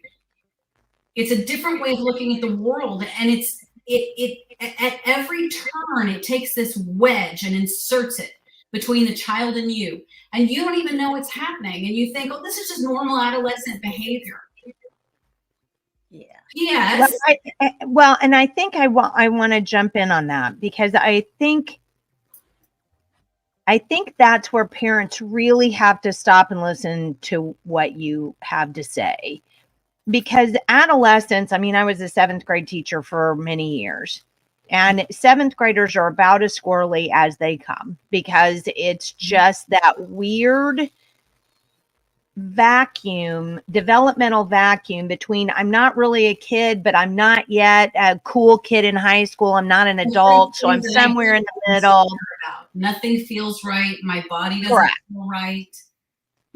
It's a different way of looking at the world. And it at every turn, it takes this wedge and inserts it between the child and you. And you don't even know what's happening. And you think, oh, this is just normal adolescent behavior. Yeah. Yes. And I think I want to jump in on that, because I think that's where parents really have to stop and listen to what you have to say. Because adolescents, I mean, I was a 7th grade teacher for many years, and 7th graders are about as squirrely as they come, because it's just that weird developmental vacuum between I'm not really a kid, but I'm not yet a cool kid in high school. I'm not an adult, so I'm somewhere in the middle. Nothing feels right. My body doesn't feel right.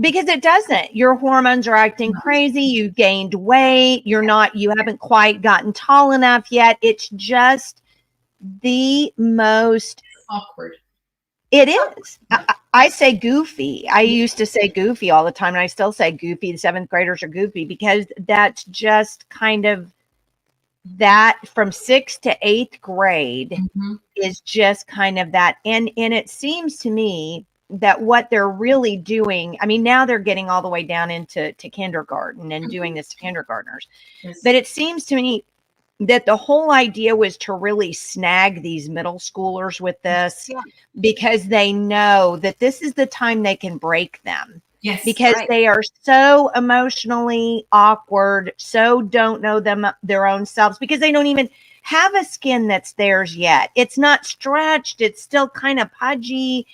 Because it doesn't. Your hormones are acting crazy. You gained weight. You haven't quite gotten tall enough yet. It's just the most awkward. It is. I say goofy. I used to say goofy all the time, and I still say goofy. The 7th graders are goofy, because that's just kind of that from 6th to 8th grade is just kind of that. And it seems to me that what they're really doing, I mean, now they're getting all the way down into kindergarten and doing this to kindergartners. Yes. But it seems to me that the whole idea was to really snag these middle schoolers with this, because they know that this is the time they can break them. Yes, because they are so emotionally awkward, so don't know their own selves, because they don't even have a skin that's theirs yet. It's not stretched. It's still kind of pudgy.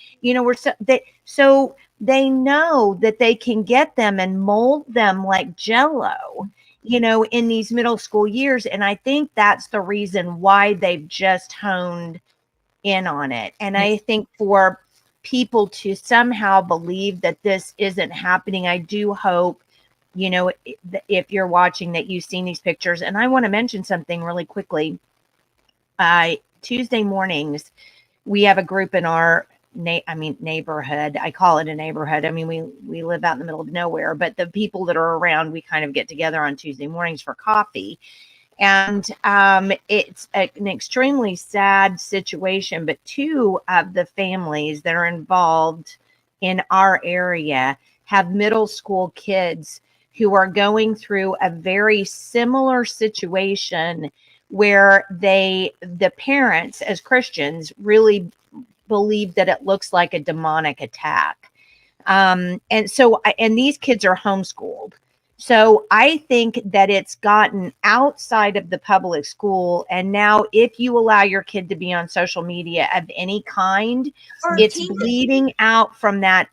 So they know that they can get them and mold them like Jell-O, in these middle school years. And I think that's the reason why they've just honed in on it. And I think for people to somehow believe that this isn't happening, I do hope, if you're watching, that you've seen these pictures. And I want to mention something really quickly. Tuesday mornings, we have a group in our neighborhood. I call it a neighborhood. I mean, we live out in the middle of nowhere, but the people that are around, we kind of get together on Tuesday mornings for coffee. And it's an extremely sad situation, but 2 of the families that are involved in our area have middle school kids who are going through a very similar situation, where the parents, as Christians, really believe that it looks like a demonic attack. And these kids are homeschooled. So I think that it's gotten outside of the public school. And now if you allow your kid to be on social media of any kind, it's bleeding out from that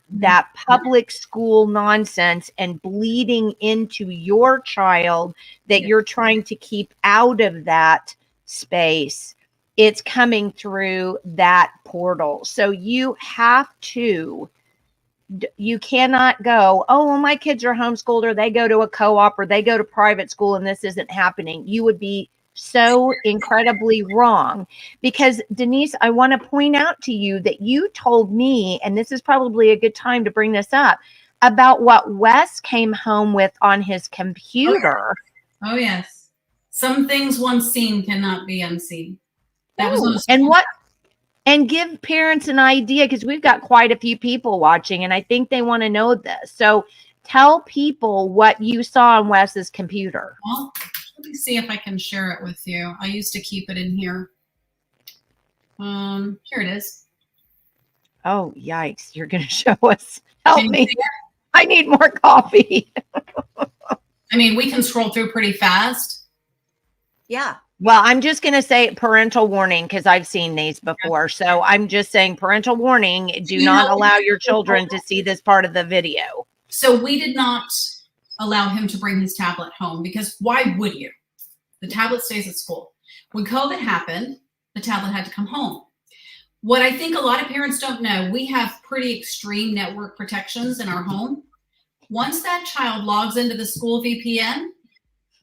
public school nonsense and bleeding into your child that you're trying to keep out of that space. It's coming through that portal. So you cannot go, oh, well, my kids are homeschooled, or they go to a co-op, or they go to private school, and this isn't happening. You would be so incredibly wrong. Because, Denise, I want to point out to you that you told me, and this is probably a good time to bring this up, about what Wes came home with on his computer. Oh, yes. Some things once seen cannot be unseen. That was and give parents an idea, because we've got quite a few people watching, and I think they want to know this. So tell people what you saw on Wes's computer. Well, let me see if I can share it with you. I used to keep it in here. Here it is. Oh, yikes. You're going to show us. Help me. I need more coffee. I mean, we can scroll through pretty fast. Yeah. Well, I'm just going to say parental warning, because I've seen these before. So I'm just saying parental warning. Do not allow your children to see this part of the video. So we did not allow him to bring his tablet home, because why would you? The tablet stays at school. When COVID happened, the tablet had to come home. What I think a lot of parents don't know, we have pretty extreme network protections in our home. Once that child logs into the school VPN,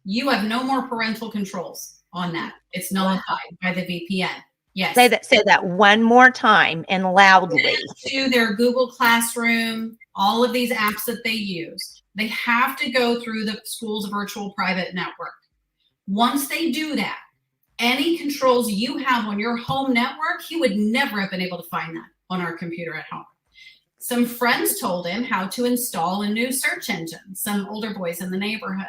you have no more parental controls on that. It's nullified by the VPN. Yes. Say that one more time and loudly. To their Google Classroom, all of these apps that they use, they have to go through the school's virtual private network. Once they do that, any controls you have on your home network, he would never have been able to find that on our computer at home. Some friends told him how to install a new search engine, some older boys in the neighborhood.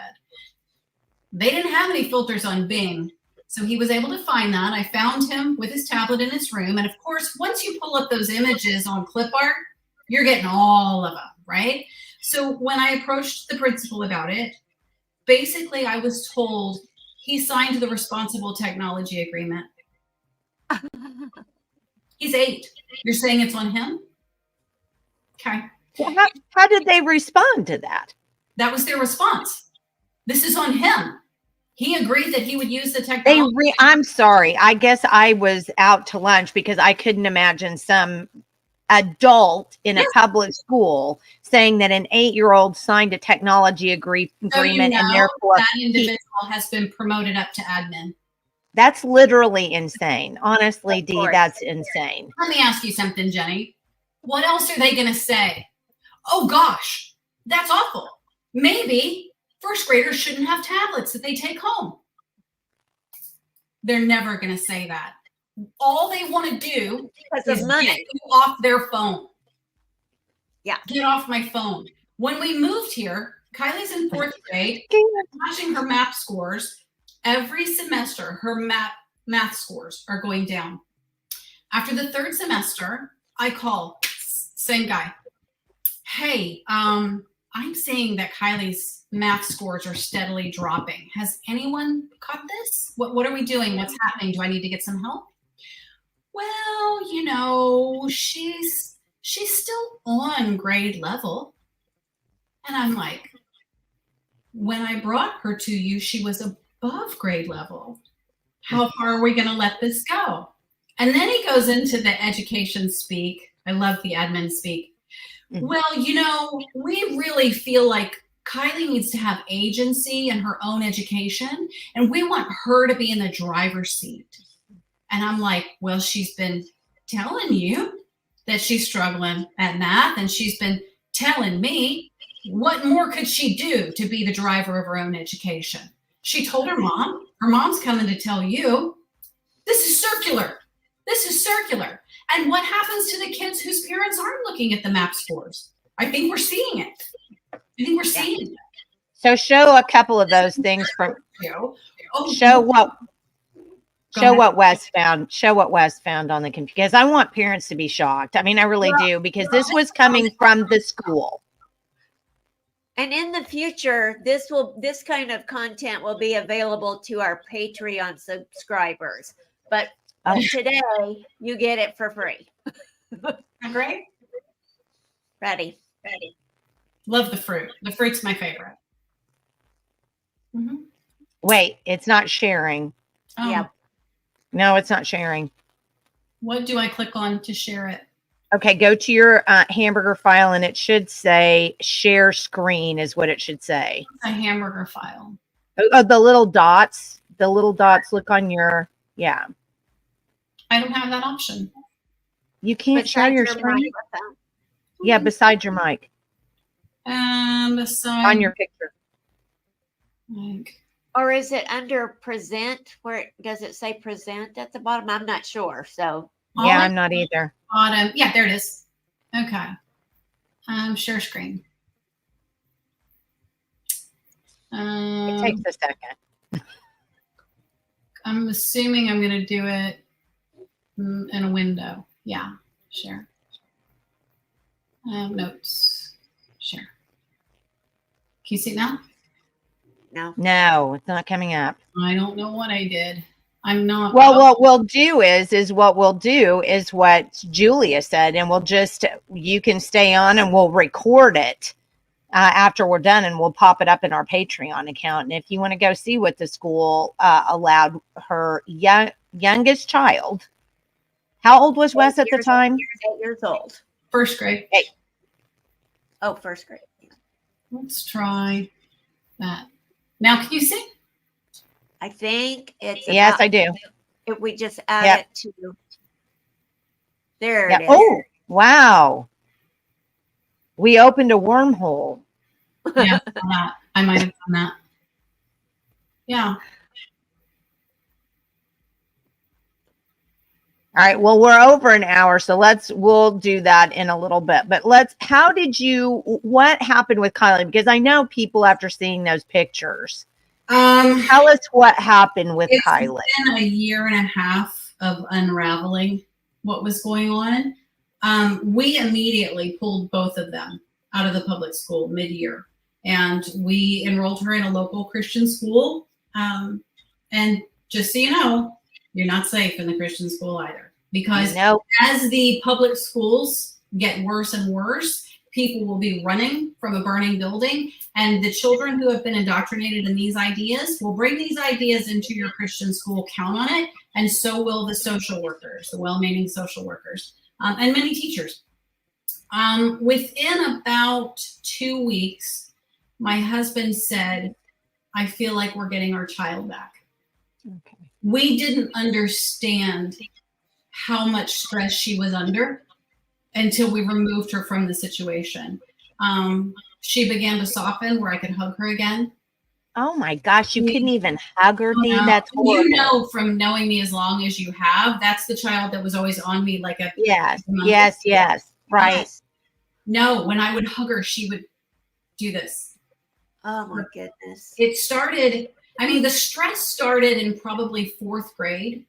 They didn't have any filters on Bing, so he was able to find that. I found him with his tablet in his room. And of course, once you pull up those images on clip art, you're getting all of them, right? So when I approached the principal about it, basically I was told he signed the responsible technology agreement. He's 8. You're saying it's on him? Okay. Well, how did they respond to that? That was their response. This is on him. He agreed that he would use the technology. I'm sorry. I guess I was out to lunch because I couldn't imagine some adult in a public school saying that an 8-year-old signed a technology agreement and therefore that individual has been promoted up to admin. That's literally insane. Honestly, Dee, that's insane. Let me ask you something, Jenny. What else are they going to say? Oh, gosh, that's awful. Maybe first graders shouldn't have tablets that they take home. They're never going to say that. All they want to do is get you off their phone. Yeah. Get off my phone. When we moved here, Kylie's in 4th grade, watching her math scores. Every semester, her math scores are going down. After the 3rd semester, I call, same guy. Hey, I'm seeing that Kylie's math scores are steadily dropping. Has anyone caught this? What are we doing? What's happening? Do I need to get some help? Well, you know, she's still on grade level. And I'm like, when I brought her to you, she was above grade level. How far are we going to let this go? And then he goes into the education speak. I love the admin speak. Well, you know, we really feel like Kylie needs to have agency in her own education, and we want her to be in the driver's seat. And I'm like, well, she's been telling you that she's struggling at math, and she's been telling me, what more could she do to be the driver of her own education? She told her mom. Her mom's coming to tell you, this is circular. This is circular. And what happens to the kids whose parents aren't looking at the map scores? I think we're seeing it. I think we're seeing it. So show a couple of those things from show what Wes found. Show what Wes found on the computer, because I want parents to be shocked. I mean, I really do, because this was coming from the school. And in the future, this kind of content will be available to our Patreon subscribers. But today, you get it for free. Great. Ready. Love the fruit. The fruit's my favorite. Mm-hmm. Wait, it's not sharing. Oh. Yeah. No, it's not sharing. What do I click on to share it? Okay, go to your hamburger file, and it should say share screen is what it should say. A hamburger file. Oh, the little dots. The little dots look on your, yeah. I don't have that option. You can't share your screen? Yeah, beside your mic. Beside on your picture. Like, or is it under present? Does it say present at the bottom? I'm not sure. So yeah, I'm not either. Bottom. Yeah, there it is. Okay. Share screen. It takes a second. I'm assuming I'm going to do it in a window. Yeah, share. Notes. Share. Can you see it now? No, it's not coming up. I don't know what I did. I'm not. Well, what we'll do is what Julia said, and you can stay on and we'll record it after we're done, and we'll pop it up in our Patreon account. And if you want to go see what the school allowed her youngest child, how old was Wes at the time? 8 years old. First grade. 8. Oh, first grade. Let's try that. Now, can you see? I think it's. Yes, I do. If we just add it to. There it is. Oh, wow. We opened a wormhole. Yeah, I might have done that. Yeah. All right. Well, we're over an hour, so we'll do that in a little bit. But what happened with Kylie? Because I know people after seeing those pictures. Tell us what happened with Kylie. It's been a year and a half of unraveling what was going on. We immediately pulled both of them out of the public school mid-year, and we enrolled her in a local Christian school. And just so you know, you're not safe in the Christian school either, because as the public schools get worse and worse, people will be running from a burning building, and the children who have been indoctrinated in these ideas will bring these ideas into your Christian school, count on it, and so will the social workers, the well-meaning social workers, and many teachers. Within about 2 weeks, my husband said, I feel like we're getting our child back. Okay. We didn't understand how much stress she was under until we removed her from the situation. She began to soften where I could hug her again. Oh my gosh, you couldn't even hug her, Dee? That's horrible. You know, from knowing me as long as you have, that's the child that was always on me like a yes, right. No, when I would hug her, she would do this. Oh my goodness. It started, the stress started in probably 4th grade,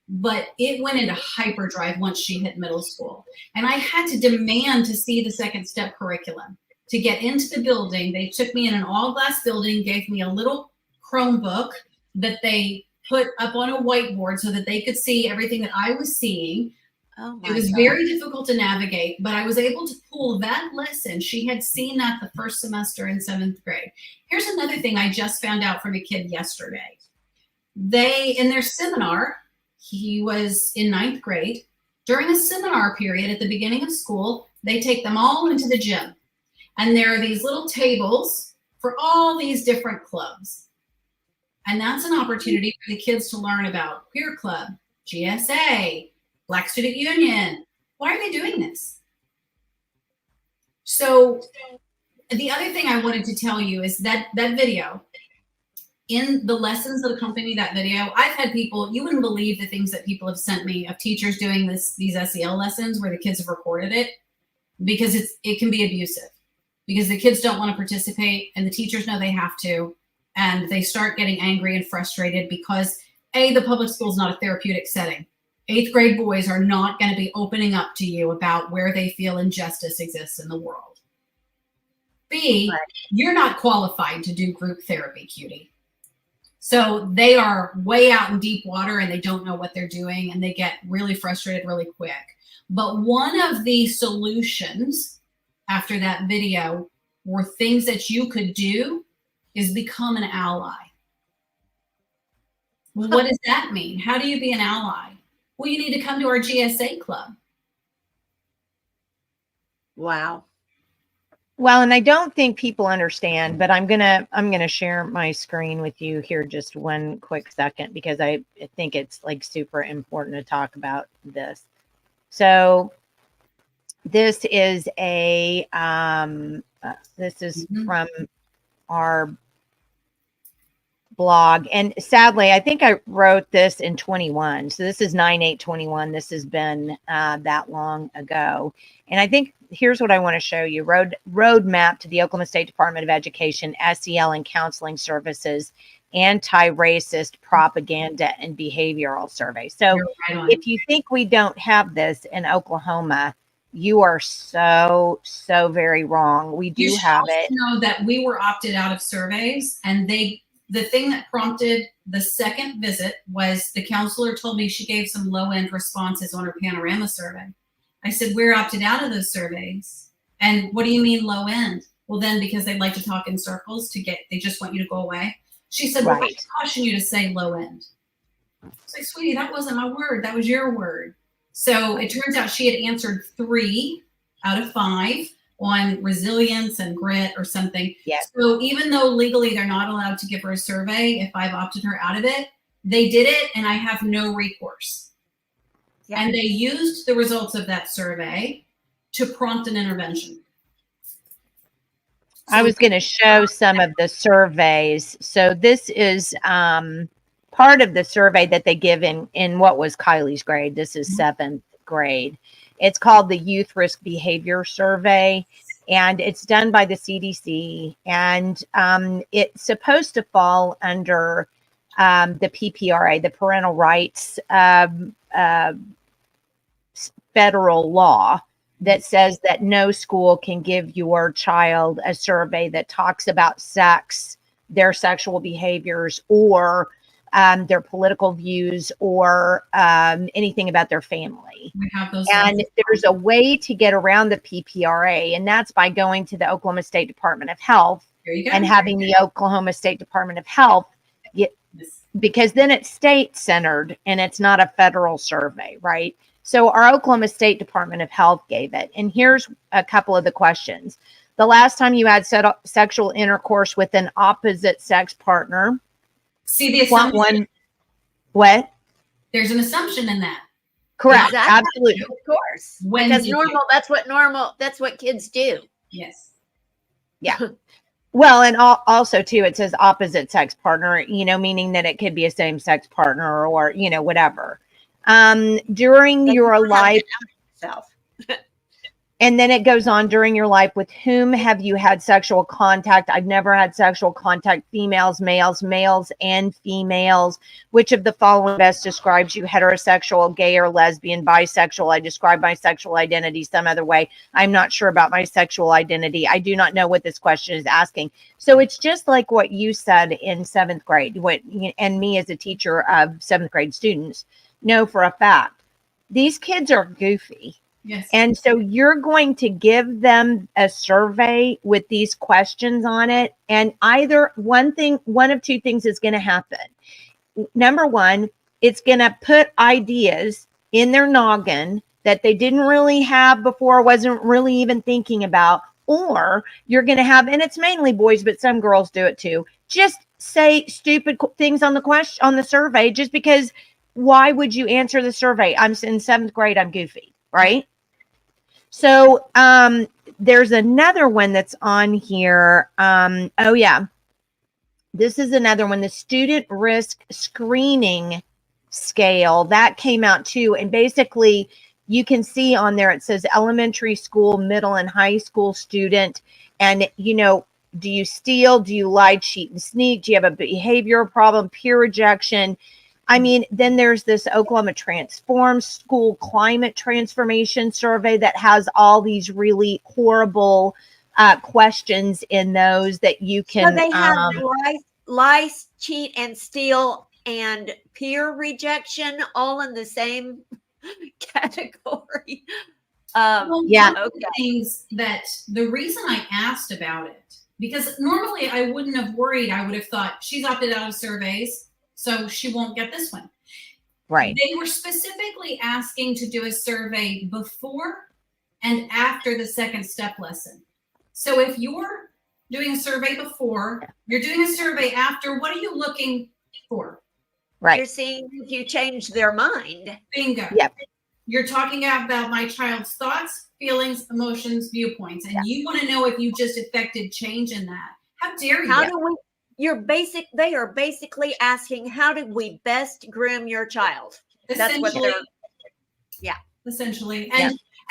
but it went into hyperdrive once she hit middle school. And I had to demand to see the second step curriculum. To get into the building, they took me in an all-glass building, gave me a little Chromebook that they put up on a whiteboard so that they could see everything that I was seeing. Oh my It was God. very difficult to navigate, but I was able to pull that lesson. She had seen that the first semester in 7th grade. Here's another thing I just found out from a kid yesterday. In their seminar, he was in 9th grade. During the seminar period at the beginning of school, they take them all into the gym. And there are these little tables for all these different clubs. And that's an opportunity for the kids to learn about Queer Club, GSA, Black Student Union. Why are they doing this? So the other thing I wanted to tell you is that video, in the lessons that accompany that video, I've had people, you wouldn't believe the things that people have sent me of teachers doing these SEL lessons where the kids have recorded it, because it can be abusive. Because the kids don't want to participate and the teachers know they have to, and they start getting angry and frustrated because the public school is not a therapeutic setting. 8th grade boys are not going to be opening up to you about where they feel injustice exists in the world. B, you're not qualified to do group therapy, cutie. So they are way out in deep water and they don't know what they're doing and they get really frustrated really quick. But one of the solutions after that video were things that you could do is become an ally. Well, what does that mean? How do you be an ally? Well, you need to come to our GSA club. Wow. Well, and I don't think people understand, but I'm gonna share my screen with you here just one quick second, because I think it's like super important to talk about this. So this is from our blog, and sadly I think I wrote this in 21, so this is 9/8/21. This has been that long ago, and I think here's what I want to show you: roadmap to the Oklahoma State Department of Education SEL and counseling services anti-racist propaganda and behavioral survey. So if you think we don't have this in Oklahoma, you are so very wrong. We do have it. You know that we were opted out of surveys, and the thing that prompted the second visit was the counselor told me she gave some low-end responses on her panorama survey. I said, we're opted out of those surveys. And what do you mean low end? Well, then because they like to talk in circles they just want you to go away. She said, well, I caution you to say low end. I was like, sweetie, that wasn't my word. That was your word. So it turns out she had answered 3 out of 5 on resilience and grit or something. Yes. So even though legally they're not allowed to give her a survey, if I've opted her out of it, they did it and I have no recourse. Yeah. And they used the results of that survey to prompt an intervention. I was going to show some of the surveys. So this is part of the survey that they give in what was Kylie's grade. This is 7th grade. It's called the Youth Risk Behavior Survey, and it's done by the CDC, and it's supposed to fall under the PPRA, the Parental Rights federal law that says that no school can give your child a survey that talks about sex, their sexual behaviors, or their political views, or anything about their family. We have those. And there's a way to get around the PPRA, and that's by going to the Oklahoma State Department of Health and having the Oklahoma State Department of Health because then it's state centered and it's not a federal survey, right? So our Oklahoma State Department of Health gave it. And here's a couple of the questions. The last time you had sexual intercourse with an opposite sex partner. See the assumption. What? There's an assumption in that. Correct. Exactly. Absolutely. Of course. That's what kids do. Yes. Yeah. Well, and also too, it says opposite sex partner, meaning that it could be a same sex partner or, whatever. During your life. And then it goes on, during your life, with whom have you had sexual contact? I've never had sexual contact. Females, males, and females. Which of the following best describes you? Heterosexual, gay, or lesbian, bisexual. I describe my sexual identity some other way. I'm not sure about my sexual identity. I do not know what this question is asking. So it's just like what you said in 7th grade, and me as a teacher of 7th grade students know for a fact. These kids are goofy. Yes. And so you're going to give them a survey with these questions on it. And either one of two things is going to happen. Number one, it's going to put ideas in their noggin that they didn't really have before, wasn't really even thinking about. Or you're going to have, and it's mainly boys, but some girls do it too, just say stupid things on the survey, just because why would you answer the survey? I'm in 7th grade, I'm goofy, right? So there's another one that's on here. Oh, yeah. This is another one, the Student Risk Screening Scale. That came out too. And basically, you can see on there, it says elementary school, middle, and high school student. And, do you steal? Do you lie, cheat, and sneak? Do you have a behavioral problem, peer rejection? I mean, then there's this Oklahoma Transform School Climate Transformation Survey that has all these really horrible questions in those that you can. So they have lies, cheat, and steal, and peer rejection all in the same category. Yeah. Okay. Things that the reason I asked about it, because normally I wouldn't have worried. I would have thought she's opted out of surveys, so she won't get this one. Right. They were specifically asking to do a survey before and after the second step lesson. So if you're doing a survey before, you're doing a survey after, what are you looking for? Right. You're seeing if you change their mind. Bingo. Yep. You're talking about my child's thoughts, feelings, emotions, viewpoints, and you want to know if you just affected change in that. How dare you? How do we? They are basically asking, how do we best groom your child? That's what they're. Yeah. Essentially,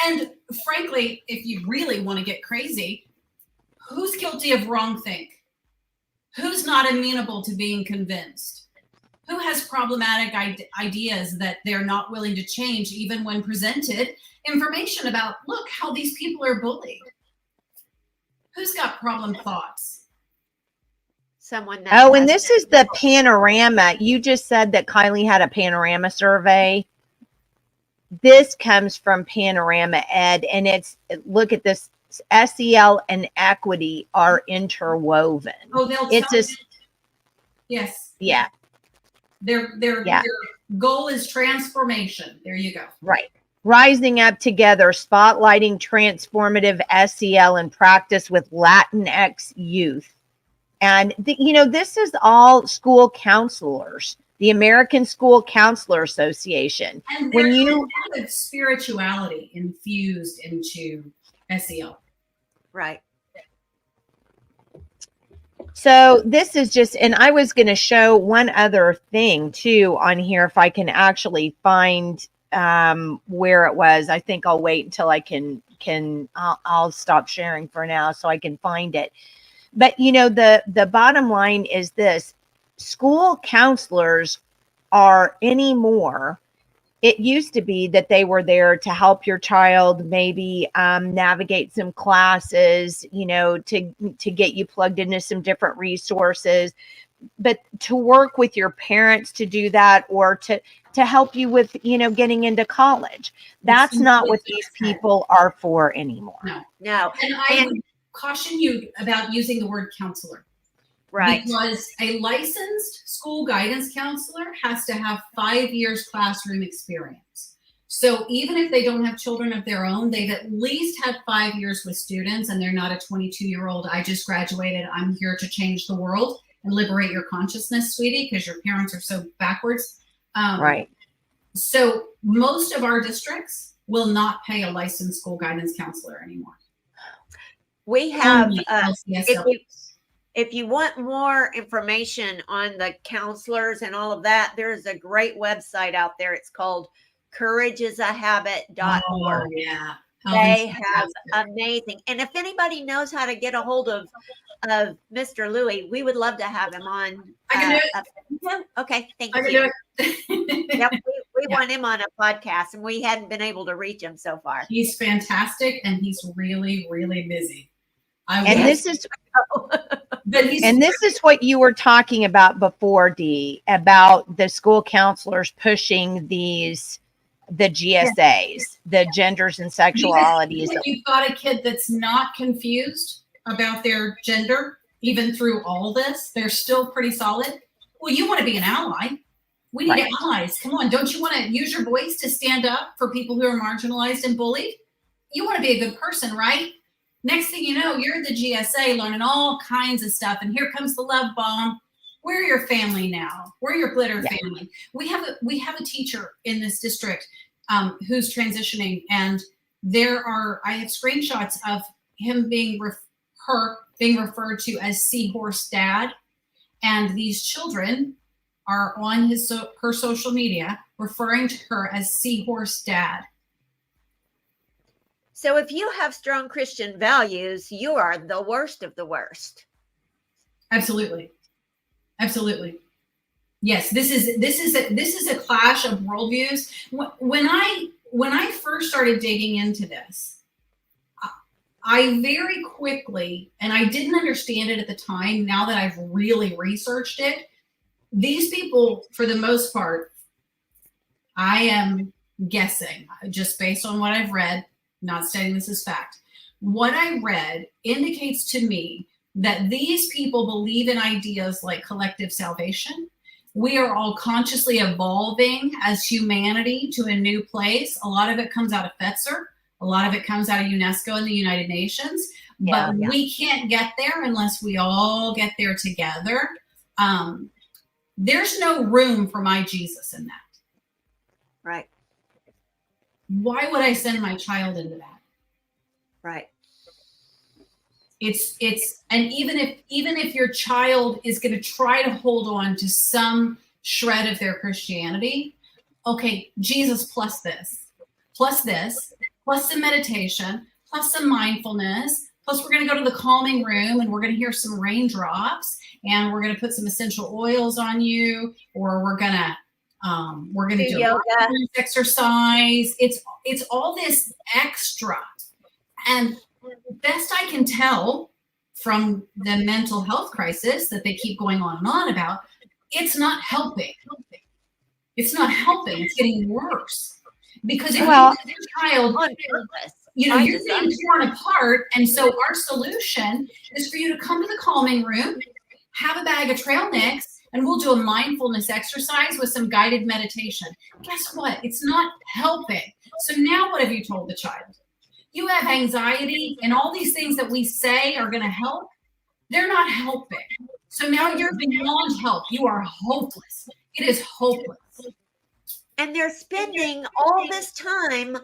and frankly, if you really want to get crazy, who's guilty of wrongthink? Who's not amenable to being convinced? Who has problematic ideas that they're not willing to change, even when presented information about, look how these people are bullied? Who's got problem thoughts? Someone that. Oh, and this is the panorama. You just said that Kylie had a panorama survey. This comes from Panorama Ed, and look at this. SEL and equity are interwoven. Oh, they'll it's tell a, you. Yes. Yeah. Their goal is transformation. There you go. Right. Rising up together, spotlighting transformative SEL and practice with Latinx youth. And, this is all school counselors, the American School Counselor Association. And there's a lot of spirituality infused into SEL. Right. So this is just, and I was going to show one other thing too on here if I can actually find where it was. I think I'll wait until I I'll stop sharing for now so I can find it. But you know, the bottom line is this: school counselors are anymore. It used to be that they were there to help your child maybe navigate some classes, you know, to get you plugged into some different resources, but to work with your parents to do that, or to help you with, you know, getting into college. That's not what these people are for anymore. No. And I would caution you about using the word counselor. Right. Because a licensed school guidance counselor has to have 5 years classroom experience. So even if they don't have children of their own, they've at least had 5 years with students, and they're not a 22-year-old, I just graduated, I'm here to change the world and liberate your consciousness, sweetie, because your parents are so backwards. Right. So most of our districts will not pay a licensed school guidance counselor anymore. We have, LCSW. if you want more information on the counselors and all of that, there's a great website out there. It's called courageasahabit.org. Oh, yeah. They have amazing. And if anybody knows how to get a hold of Mr. Louis, we would love to have him on. I can do it. Okay, thank I can you. do it. Yep, we want him on a podcast, and we hadn't been able to reach him so far. He's fantastic, and he's really, really busy. This is what you were talking about before, Dee, about the school counselors pushing the GSAs, the genders and sexualities. If you've got a kid that's not confused about their gender, even through all this, they're still pretty solid. Well, you want to be an ally. We need allies. Come on. Don't you want to use your voice to stand up for people who are marginalized and bullied? You want to be a good person, right? Next thing you know, you're the GSA learning all kinds of stuff. And here comes the love bomb. We're your family now. We're your glitter family. We have a teacher in this district who's transitioning, and I have screenshots of him being referred to as Seahorse Dad, and these children are on her social media referring to her as Seahorse Dad. So if you have strong Christian values, you are the worst of the worst. Absolutely. Absolutely. Yes, this is a clash of worldviews. When I first started digging into this, I very quickly, and I didn't understand it at the time, now that I've really researched it, these people, for the most part, I am guessing, just based on what I've read, not stating this as fact, what I read indicates to me that these people believe in ideas like collective salvation. We are all consciously evolving as humanity to a new place. A lot of it comes out of Fetzer. A lot of it comes out of UNESCO and the United Nations. But we can't get there unless we all get there together. There's no room for my Jesus in that. Right. Why would I send my child into that? Right. It's and even if your child is going to try to hold on to some shred of their Christianity, okay, Jesus plus this, plus some meditation, plus some mindfulness, plus we're going to go to the calming room and we're going to hear some raindrops, and we're going to put some essential oils on you, or we're going to do yoga, exercise. It's all this extra. And best I can tell from the mental health crisis that they keep going on and on about, it's not helping. It's not helping. It's getting worse. Because if your child, you're being torn apart. And so our solution is for you to come to the calming room, have a bag of trail mix, and we'll do a mindfulness exercise with some guided meditation. Guess what? It's not helping. So now what have you told the child? You have anxiety, and all these things that we say are going to help, they're not helping. So now you're beyond help. You are hopeless. It is hopeless. And they're spending all this time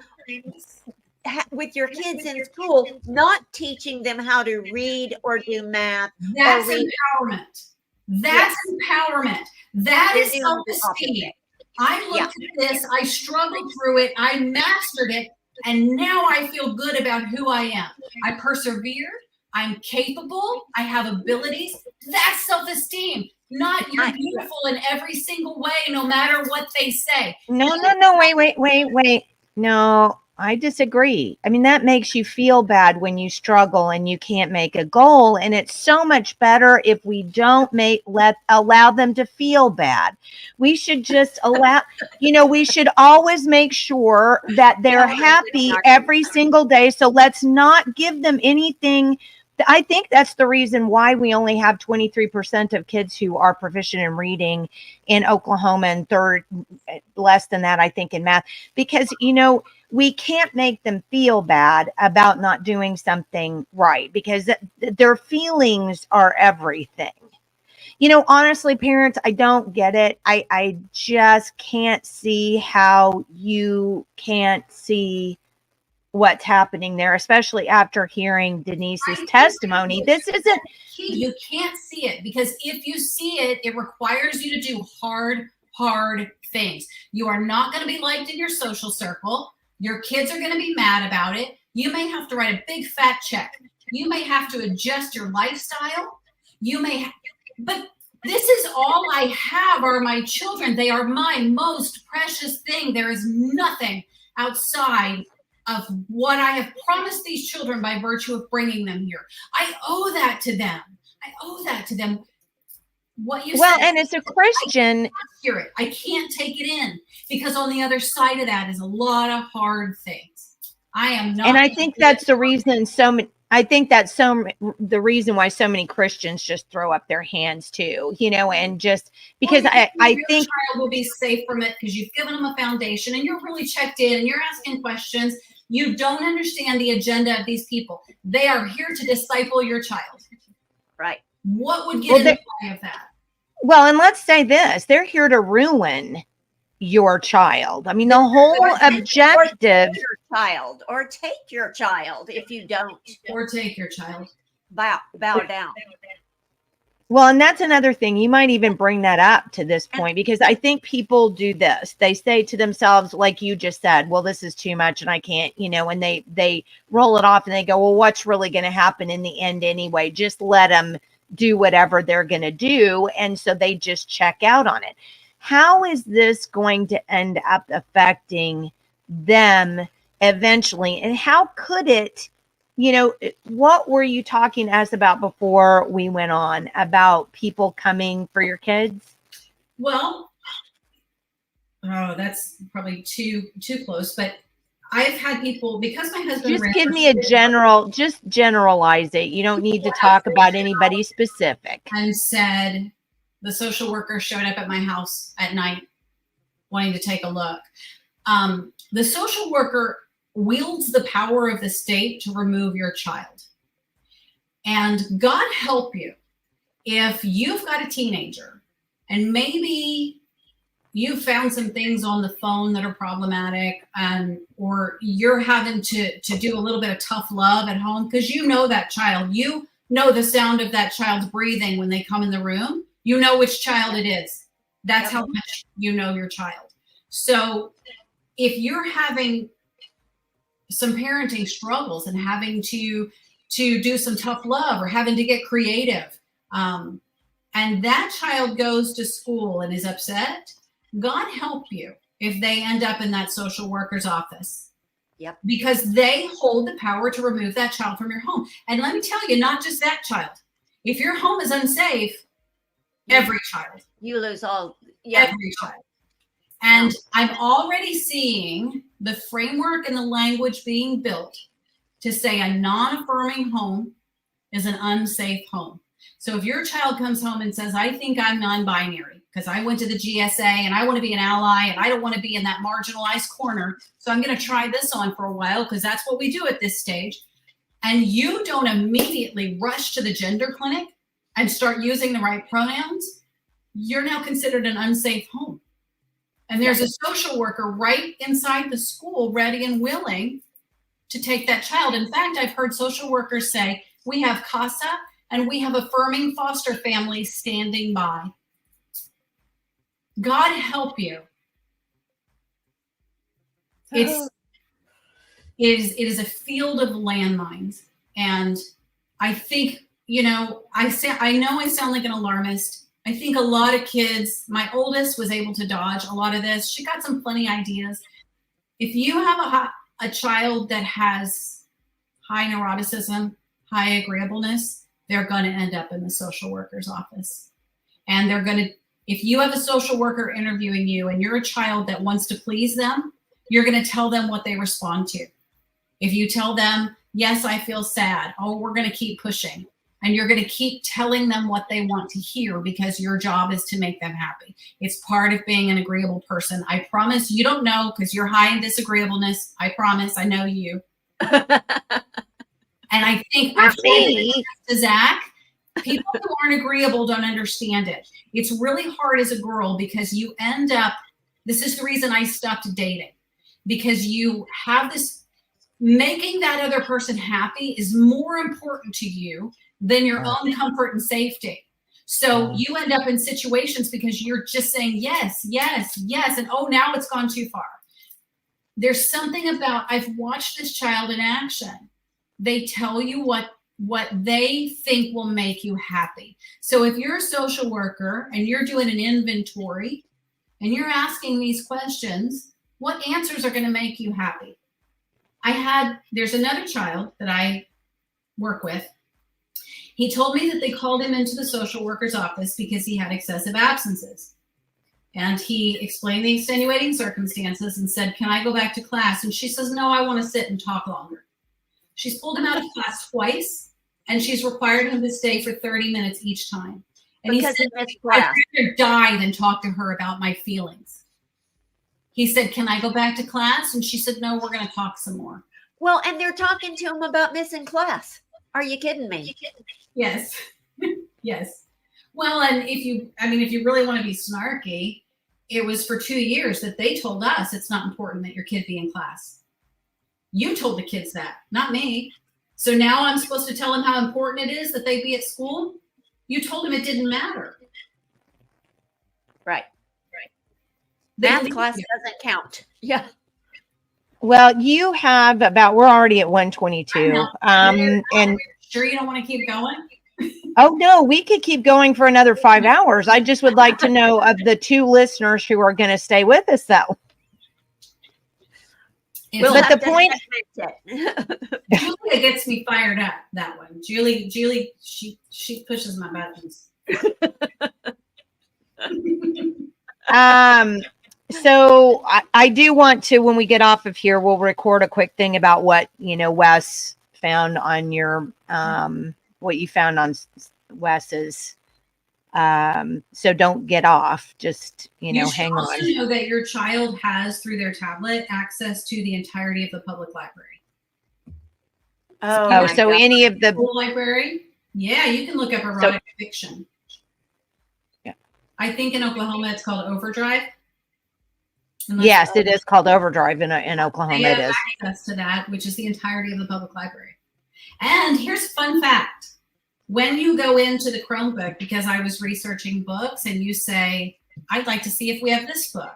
with your kids in school, not teaching them how to read or do math. That's or read. empowerment. That's empowerment. That They're is doing the self-esteem. opposite. I looked at this, I struggled through it, I mastered it, and now I feel good about who I am. I persevere, I'm capable, I have abilities. That's self-esteem. Not you're beautiful in every single way, no matter what they say. No, wait. No, I disagree. I mean, that makes you feel bad when you struggle and you can't make a goal. And it's so much better if we don't allow them to feel bad. We should just allow, we should always make sure that they're happy every single day. So let's not give them anything. I think that's the reason why we only have 23% of kids who are proficient in reading in Oklahoma, and less than that, I think, in math, because, we can't make them feel bad about not doing something right, because their feelings are everything. Honestly, parents, I don't get it. I just can't see how you can't see what's happening there, especially after hearing Denise's testimony. This isn't. You can't see it, because if you see it, it requires you to do hard things. You are not going to be liked in your social circle. Your kids are going to be mad about it. You may have to write a big fat check. You may have to adjust your lifestyle. But this is all I have are my children. They are my most precious thing. There is nothing outside of what I have promised these children by virtue of bringing them here. I owe that to them. What you Well, said, and as a Christian, I can't take it in, because on the other side of that is a lot of hard things. I am not. And I think that's the reason the reason why so many Christians just throw up their hands too, and just because I think your child will be safe from it, because you've given them a foundation and you're really checked in and you're asking questions. You don't understand the agenda of these people. They are here to disciple your child. Right. What would get in the way of that? Well, and let's say this, they're here to ruin your child. I mean, the whole objective. Or take your child if you don't. Or take your child. Bow down. Well, and that's another thing. You might even bring that up to this point, because I think people do this. They say to themselves, like you just said, well, this is too much and I can't, and they roll it off and they go, well, what's really going to happen in the end anyway? Just let them do whatever they're going to do. And so they just check out on it. How is this going to end up affecting them eventually? And how could it, what were you talking to us about before we went on about people coming for your kids? Well, that's probably too close, but I've had people, because my husband just give me just generalize it. You don't need to talk about anybody specific. And said the social worker showed up at my house at night wanting to take a look. The social worker wields the power of the state to remove your child. And God help you if you've got a teenager and maybe you found some things on the phone that are problematic, or you're having to do a little bit of tough love at home, because you know that child. You know the sound of that child's breathing when they come in the room. You know which child it is. That's how much you know your child. So if you're having some parenting struggles and having to do some tough love or having to get creative, and that child goes to school and is upset, God help you if they end up in that social worker's office. Yep. Because they hold the power to remove that child from your home. And let me tell you, not just that child. If your home is unsafe, every child. You lose all. Yeah. Every child. And I'm already seeing the framework and the language being built to say a non-affirming home is an unsafe home. So if your child comes home and says, I think I'm non-binary because I went to the GSA and I want to be an ally and I don't want to be in that marginalized corner, so I'm going to try this on for a while because that's what we do at this stage, and you don't immediately rush to the gender clinic and start using the right pronouns, you're now considered an unsafe home. And there's a social worker right inside the school ready and willing to take that child. In fact, I've heard social workers say, we have CASA and we have affirming foster families standing by. God help you. It is a field of landmines. And I think, I know I sound like an alarmist. I think a lot of kids, my oldest was able to dodge a lot of this. She got some funny ideas. If you have a child that has high neuroticism, high agreeableness, they're going to end up in the social worker's office. And if you have a social worker interviewing you and you're a child that wants to please them, you're going to tell them what they respond to. If you tell them, yes, I feel sad. Oh, we're going to keep pushing. And you're going to keep telling them what they want to hear because your job is to make them happy. It's part of being an agreeable person. I promise you don't know because you're high in disagreeableness. I promise I know you. And I think to Zach, people who aren't agreeable don't understand it. It's really hard as a girl because you end up, this is the reason I stopped dating, because you have this, making that other person happy is more important to you than your own comfort and safety. So you end up in situations because you're just saying yes, yes, yes. And oh, now it's gone too far. There's something about, I've watched this child in action. They tell you what they think will make you happy. So if you're a social worker and you're doing an inventory and you're asking these questions, what answers are going to make you happy? There's another child that I work with. He told me that they called him into the social worker's office because he had excessive absences. And he explained the extenuating circumstances and said, can I go back to class? And she says, no, I want to sit and talk longer. She's pulled him out of class twice, and she's required him to stay for 30 minutes each time. And he said, I'd rather die than talk to her about my feelings. He said, can I go back to class? And she said, no, we're going to talk some more. Well, and they're talking to him about missing class. Are you kidding me? Yes. Yes. Well, and if you really want to be snarky, it was for 2 years that they told us it's not important that your kid be in class. You told the kids that, not me. So now I'm supposed to tell them how important it is that they be at school? You told them it didn't matter. Right. Math class doesn't count. Yeah. Well, you have we're already at 122. And sure you don't want to keep going? Oh no, we could keep going for another 5 hours. I just would like to know of the 2 listeners who are going to stay with us though. But the point Julia gets me fired up, that one. Julie, she pushes my buttons. So I do want to, when we get off of here, we'll record a quick thing about what, Wes found on your, what you found on Wes's. So don't get off, just, hang on. You know that your child has, through their tablet, access to the entirety of the public library. So any of the library? Yeah, you can look up erotic fiction. Yeah. I think in Oklahoma it's called Overdrive. Yes, it is called Overdrive in Oklahoma. They have it is access to that, which is the entirety of the public library. And here's a fun fact. When you go into the Chromebook, because I was researching books, and you say, I'd like to see if we have this book.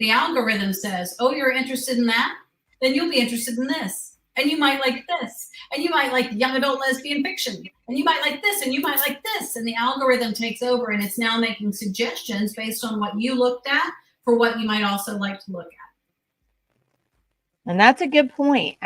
The algorithm says, oh, you're interested in that? Then you'll be interested in this. And you might like this. And you might like young adult lesbian fiction. And you might like this. And you might like this. And the algorithm takes over, and it's now making suggestions based on what you looked at for what you might also like to look at. And that's a good point.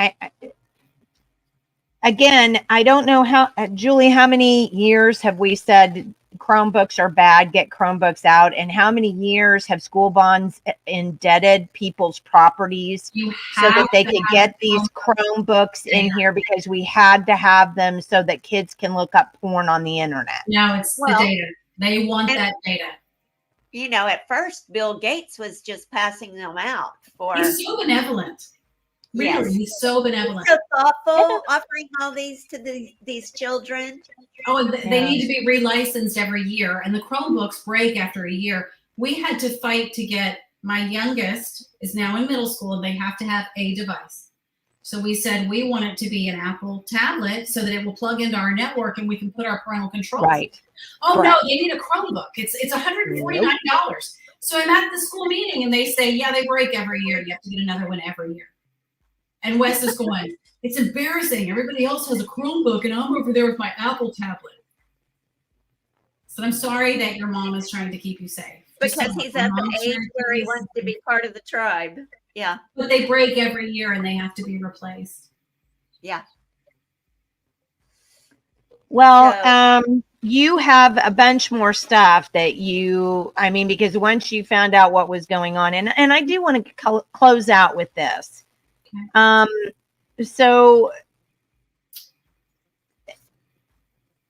Again, I don't know how, Julie, how many years have we said Chromebooks are bad, get Chromebooks out? And how many years have school bonds indebted people's properties so that they could get these Chromebooks in here because we had to have them so that kids can look up porn on the internet? No, it's the data. They want that data. At first, Bill Gates was just passing them out for. He's so benevolent. Really, yes. He's so benevolent. So thoughtful, offering all these to these children. Oh, and they need to be relicensed every year, and the Chromebooks break after a year. We had to fight to get, my youngest is now in middle school, and they have to have a device. So we said we want it to be an Apple tablet so that it will plug into our network and we can put our parental controls. Right. Oh Correct. no, they need a Chromebook. It's $149. So I'm at the school meeting and they say, yeah, they break every year. You have to get another one every year. And Wes is going, it's embarrassing. Everybody else has a Chromebook and I'm over there with my Apple tablet. So I'm sorry that your mom is trying to keep you safe. Because he's at the age where he wants to be part of the tribe. Yeah. But they break every year and they have to be replaced. Yeah. Well, you have a bunch more stuff that because once you found out what was going on, and I do want to close out with this. Okay. So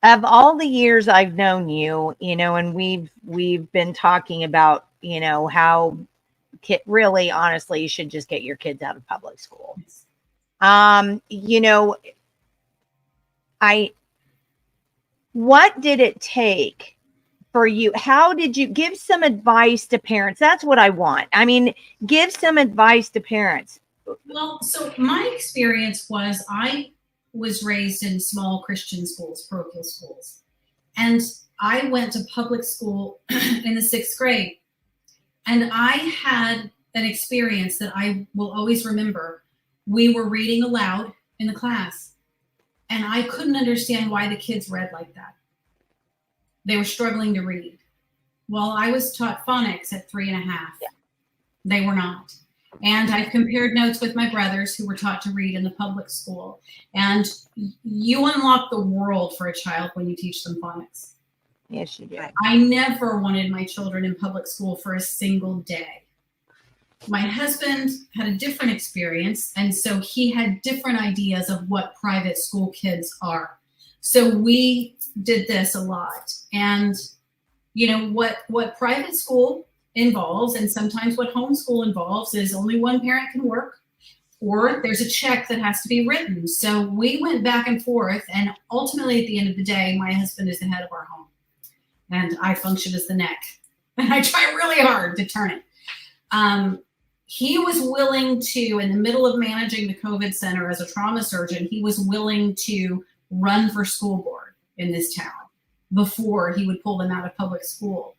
of all the years I've known you, and we've been talking about, how really, honestly, you should just get your kids out of public school. What did it take for you? How did you give some advice to parents? That's what I want. I mean, give some advice to parents. Well, so my experience was I was raised in small Christian schools, parochial schools. And I went to public school in the 6th grade. And I had an experience that I will always remember. We were reading aloud in the class. And I couldn't understand why the kids read like that. They were struggling to read. Well, I was taught phonics at 3.5. Yeah. They were not. And I've compared notes with my brothers who were taught to read in the public school. And you unlock the world for a child when you teach them phonics. Yes, you do. I never wanted my children in public school for a single day. My husband had a different experience, and so he had different ideas of what private school kids are. So we did this a lot. And what private school involves, and sometimes what homeschool involves, is only one parent can work, or there's a check that has to be written. So we went back and forth, and ultimately at the end of the day, my husband is the head of our home. And I function as the neck. And I try really hard to turn it. He was willing to, in the middle of managing the COVID center as a trauma surgeon, he was willing to run for school board in this town before he would pull them out of public school.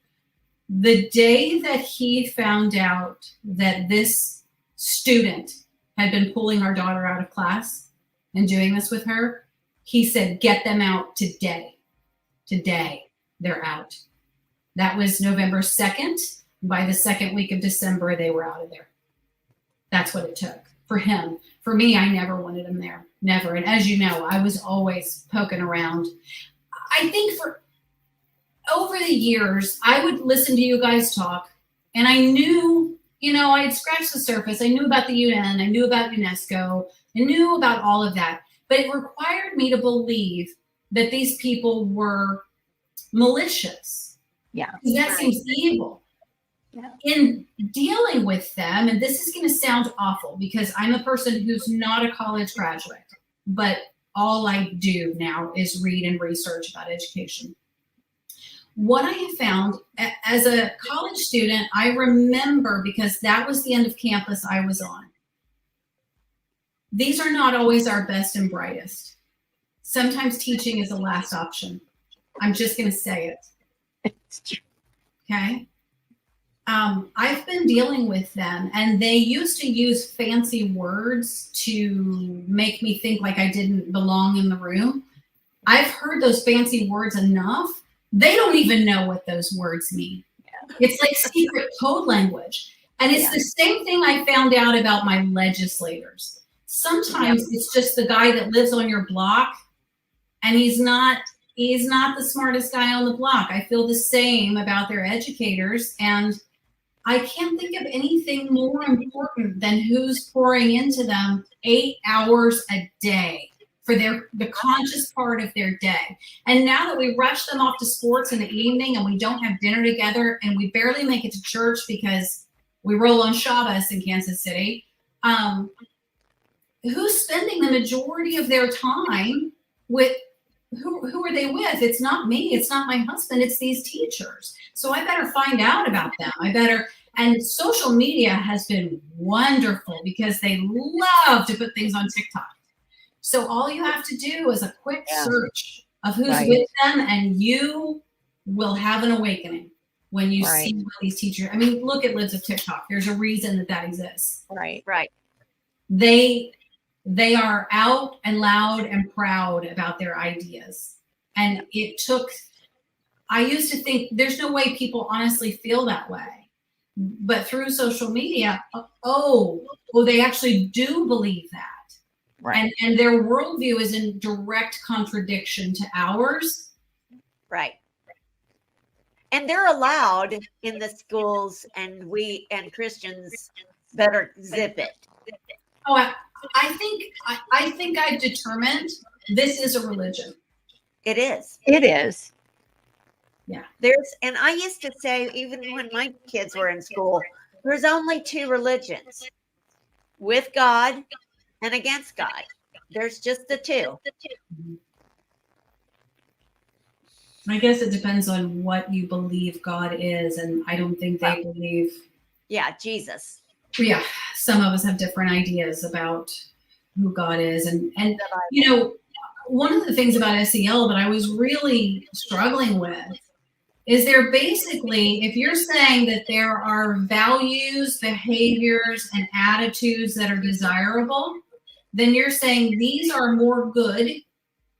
The day that he found out that this student had been pulling our daughter out of class and doing this with her, he said, get them out today. Today. They're out. That was November 2nd. By the 2nd week of December, they were out of there. That's what it took for him. For me, I never wanted him there. Never. And as you know, I was always poking around. I think for over the years, I would listen to you guys talk, and I knew, I had scratched the surface. I knew about the UN. I knew about UNESCO. I knew about all of that. But it required me to believe that these people were malicious. Yeah. That seems evil. Yeah. In dealing with them, and this is going to sound awful because I'm a person who's not a college graduate, but all I do now is read and research about education. What I have found as a college student, I remember, because that was the end of campus I was on. These are not always our best and brightest. Sometimes teaching is the last option. I'm just going to say it. Okay. I've been dealing with them, and they used to use fancy words to make me think like I didn't belong in the room. I've heard those fancy words enough. They don't even know what those words mean. Yeah. It's like secret code language. And it's the same thing I found out about my legislators. Sometimes it's just the guy that lives on your block, and he's not the smartest guy on the block. I feel the same about their educators, and I can't think of anything more important than who's pouring into them 8 hours a day for the conscious part of their day. And now that we rush them off to sports in the evening and we don't have dinner together and we barely make it to church because we roll on Shabbos in Kansas City, who's spending the majority of their time with, who are they with? It's not me. It's not my husband. It's these teachers. So I better find out about them. And social media has been wonderful because they love to put things on TikTok. So all you have to do is a quick search of who's with them, and you will have an awakening when you see what these teachers. I mean, look at Lives of TikTok. There's a reason that exists. Right. They are out and loud and proud about their ideas. And it took, I used to think there's no way people honestly feel that way. But through social media, they actually do believe that. Right. And their worldview is in direct contradiction to ours. Right. And they're allowed in the schools, and Christians better zip it. Oh, I think I've determined this is a religion. It is. It is. Yeah. And I used to say, even when my kids were in school, there's only two religions, with God and against God. There's just the two. I guess it depends on what you believe God is, and I don't think they believe. Yeah, Jesus. Yeah, some of us have different ideas about who God is, and you know, one of the things about SEL that I was really struggling with is there basically, if you're saying that there are values, behaviors, and attitudes that are desirable, then you're saying these are more good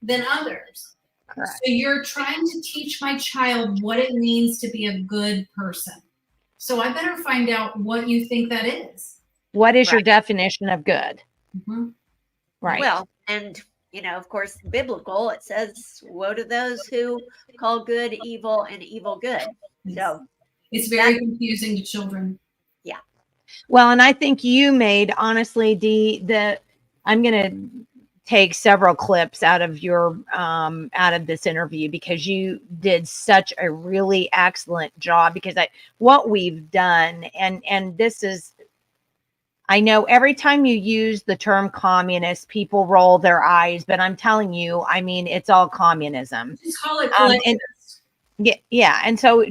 than others. Correct. So you're trying to teach my child what it means to be a good person. So I better find out what you think that is. What is your definition of good? Mm-hmm. Right. Well, and of course, biblical, it says, woe to those who call good evil and evil good. So it's very confusing to children. Yeah. Well, and I think you made, honestly, Dee, I'm going to take several clips out of this interview, because you did such a really excellent job, because what we've done, and this is, I know every time you use the term communist, people roll their eyes, but I'm telling you, I mean, it's all communism. Just call it collectivist. Yeah. And so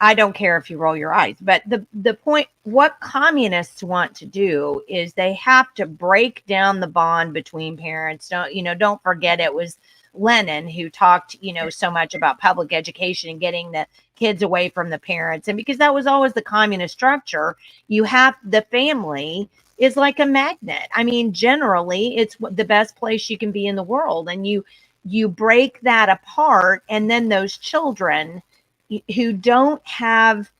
I don't care if you roll your eyes, but the point, what communists want to do is they have to break down the bond between parents. Don't forget, it was Lenin who talked, so much about public education and getting the kids away from the parents. And because that was always the communist structure, the family is like a magnet. I mean, generally it's the best place you can be in the world. And you break that apart, and then those children who don't have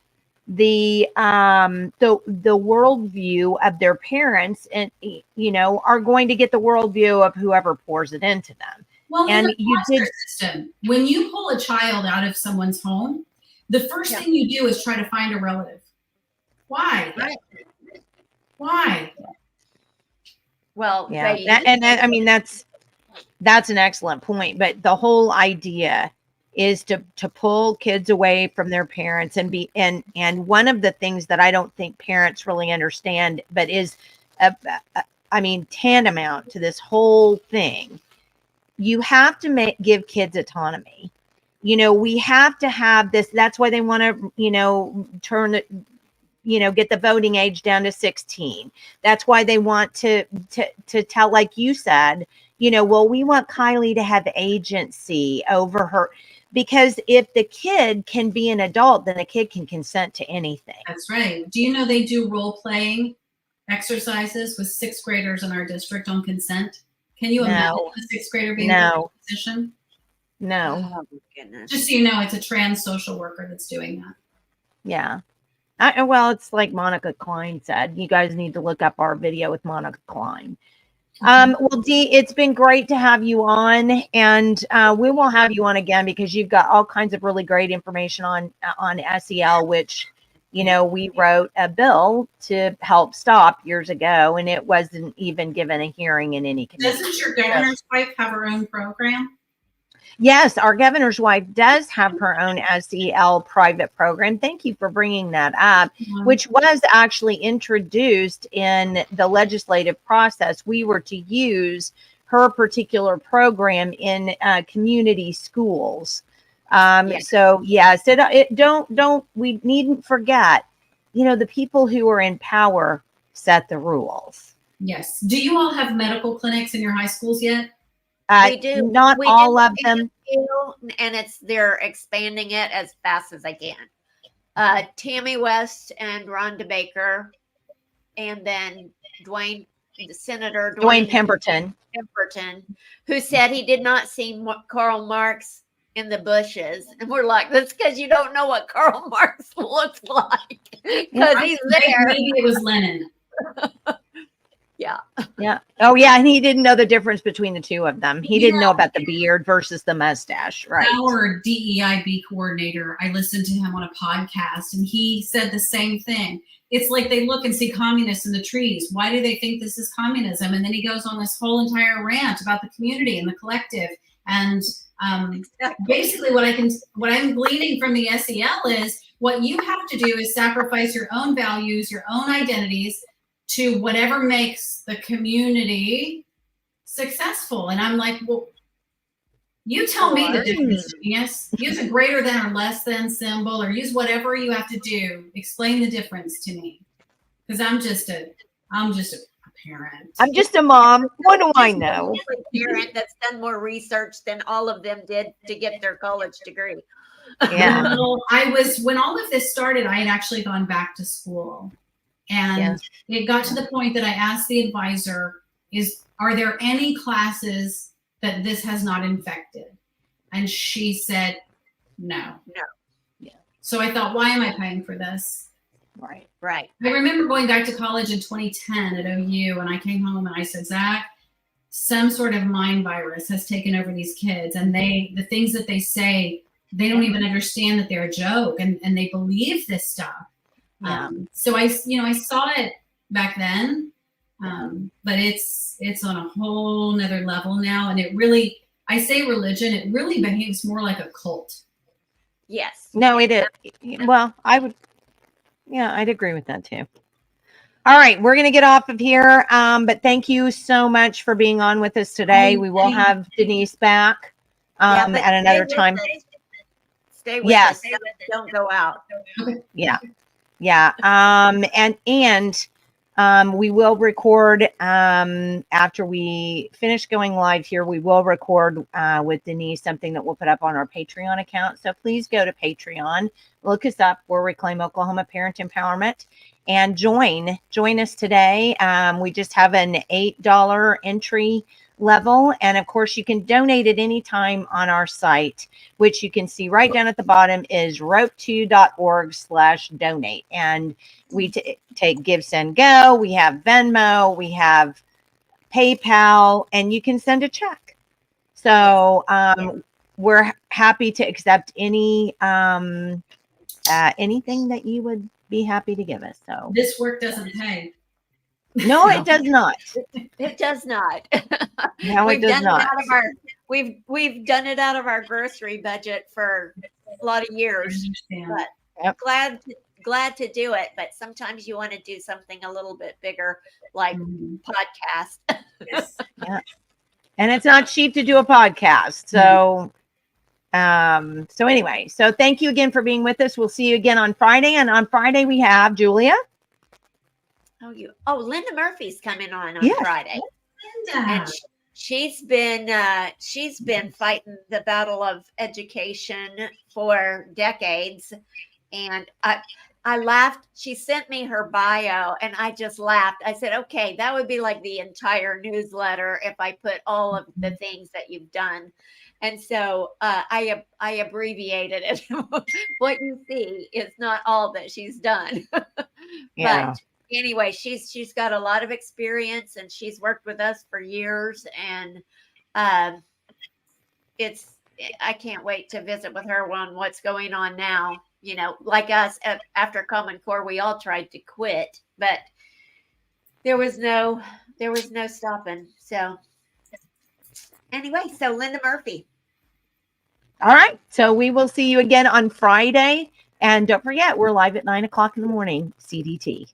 the worldview of their parents, and are going to get the worldview of whoever pours it into them. Well, and system. When you pull a child out of someone's home, the first thing you do is try to find a relative. Why? Right. Why? Well, yeah, that's an excellent point. But the whole idea is to pull kids away from their parents and one of the things that I don't think parents really understand, but is tantamount to this whole thing. You have to give kids autonomy. We have to have this. That's why they want to, get the voting age down to 16. That's why they want to tell, like you said, we want Kylie to have agency over her, because if the kid can be an adult, then a kid can consent to anything. That's right. Do you know they do role-playing exercises with 6th graders in our district on consent? Can you imagine a 6th grader being in a position? No. Oh, goodness. Just so you know, it's a trans social worker that's doing that. Yeah. Well, it's like Monica Klein said. You guys need to look up our video with Monica Klein. Well, Dee, it's been great to have you on, and we will have you on again, because you've got all kinds of really great information on SEL, which, we wrote a bill to help stop years ago, and it wasn't even given a hearing in any committee. Doesn't your governor's wife have her own program? Yes, our governor's wife does have her own SEL private program. Thank you for bringing that up, which was actually introduced in the legislative process. We were to use her particular program in community schools. So yes, we needn't forget, the people who are in power set the rules. Yes. Do you all have medical clinics in your high schools yet? We do. Not We all do, of them. and they're expanding it as fast as they can. Tammy West and Rhonda Baker, and then Senator Dwayne Pemberton. who said he did not see Karl Marx in the bushes. And we're like, that's because you don't know what Karl Marx looks like. Because he's there. Maybe it was Lenin. Yeah. Yeah. Oh, yeah. And he didn't know the difference between the two of them. He didn't know about the beard versus the mustache. Right. Our DEIB coordinator, I listened to him on a podcast, and he said the same thing. It's like they look and see communists in the trees. Why do they think this is communism? And then he goes on this whole entire rant about the community and the collective. And basically what I'm gleaning from the SEL is what you have to do is sacrifice your own values, your own identities to whatever makes the community successful. And I'm like, well, you tell me the difference, genius. Use a greater than or less than symbol, or use whatever you have to do. Explain the difference to me. Because I'm just a parent. I'm just a mom. What do I know? A parent that's done more research than all of them did to get their college degree. Yeah. Well, when all of this started, I had actually gone back to school. And it got to the point that I asked the advisor, are there any classes that this has not infected? And she said, no. Yeah. So I thought, why am I paying for this? Right. I remember going back to college in 2010 at OU, and I came home and I said, Zach, some sort of mind virus has taken over these kids, and the things that they say, they don't even understand that they're a joke, and they believe this stuff. Yeah. So I saw it back then, but it's on a whole nother level now. And it really, I say religion, it really behaves more like a cult. Yes. No, it is. Well, I'd agree with that too. All right, we're going to get off of here. But thank you so much for being on with us today. We will have Denise back at another time. Stay with us. Don't go out. Yeah. Yeah. We will record after we finish going live here. We will record with Denise something that we'll put up on our Patreon account. So please go to Patreon, look us up. We're Reclaim Oklahoma Parent Empowerment, and join us today. We just have an $8 entry level, and of course you can donate at any time on our site, which you can see right down at the bottom is rope2.org/donate. And we take Give, Send, Go. We have Venmo, we have PayPal, and you can send a check. So we're happy to accept any anything that you would be happy to give us. So this work doesn't pay. No, it does not. It does not. No, it does not. We've done it out of our grocery budget for a lot of years. But glad to do it. But sometimes you want to do something a little bit bigger, like podcast. Yes. Yeah. And it's not cheap to do a podcast. So anyway, so thank you again for being with us. We'll see you again on Friday. And on Friday we have Julia. Linda Murphy's coming on yes. Friday. Linda. And she's been fighting the battle of education for decades. And I laughed. She sent me her bio and I just laughed. I said, okay, that would be like the entire newsletter if I put all of the things that you've done. And so I abbreviated it. What you see is not all that she's done. Yeah. But anyway, she's got a lot of experience and she's worked with us for years, and I can't wait to visit with her on what's going on now. You know, like us after Common Core, we all tried to quit, but there was no stopping. So anyway, so Linda Murphy. All right. So we will see you again on Friday. And don't forget, we're live at 9 o'clock in the morning, CDT.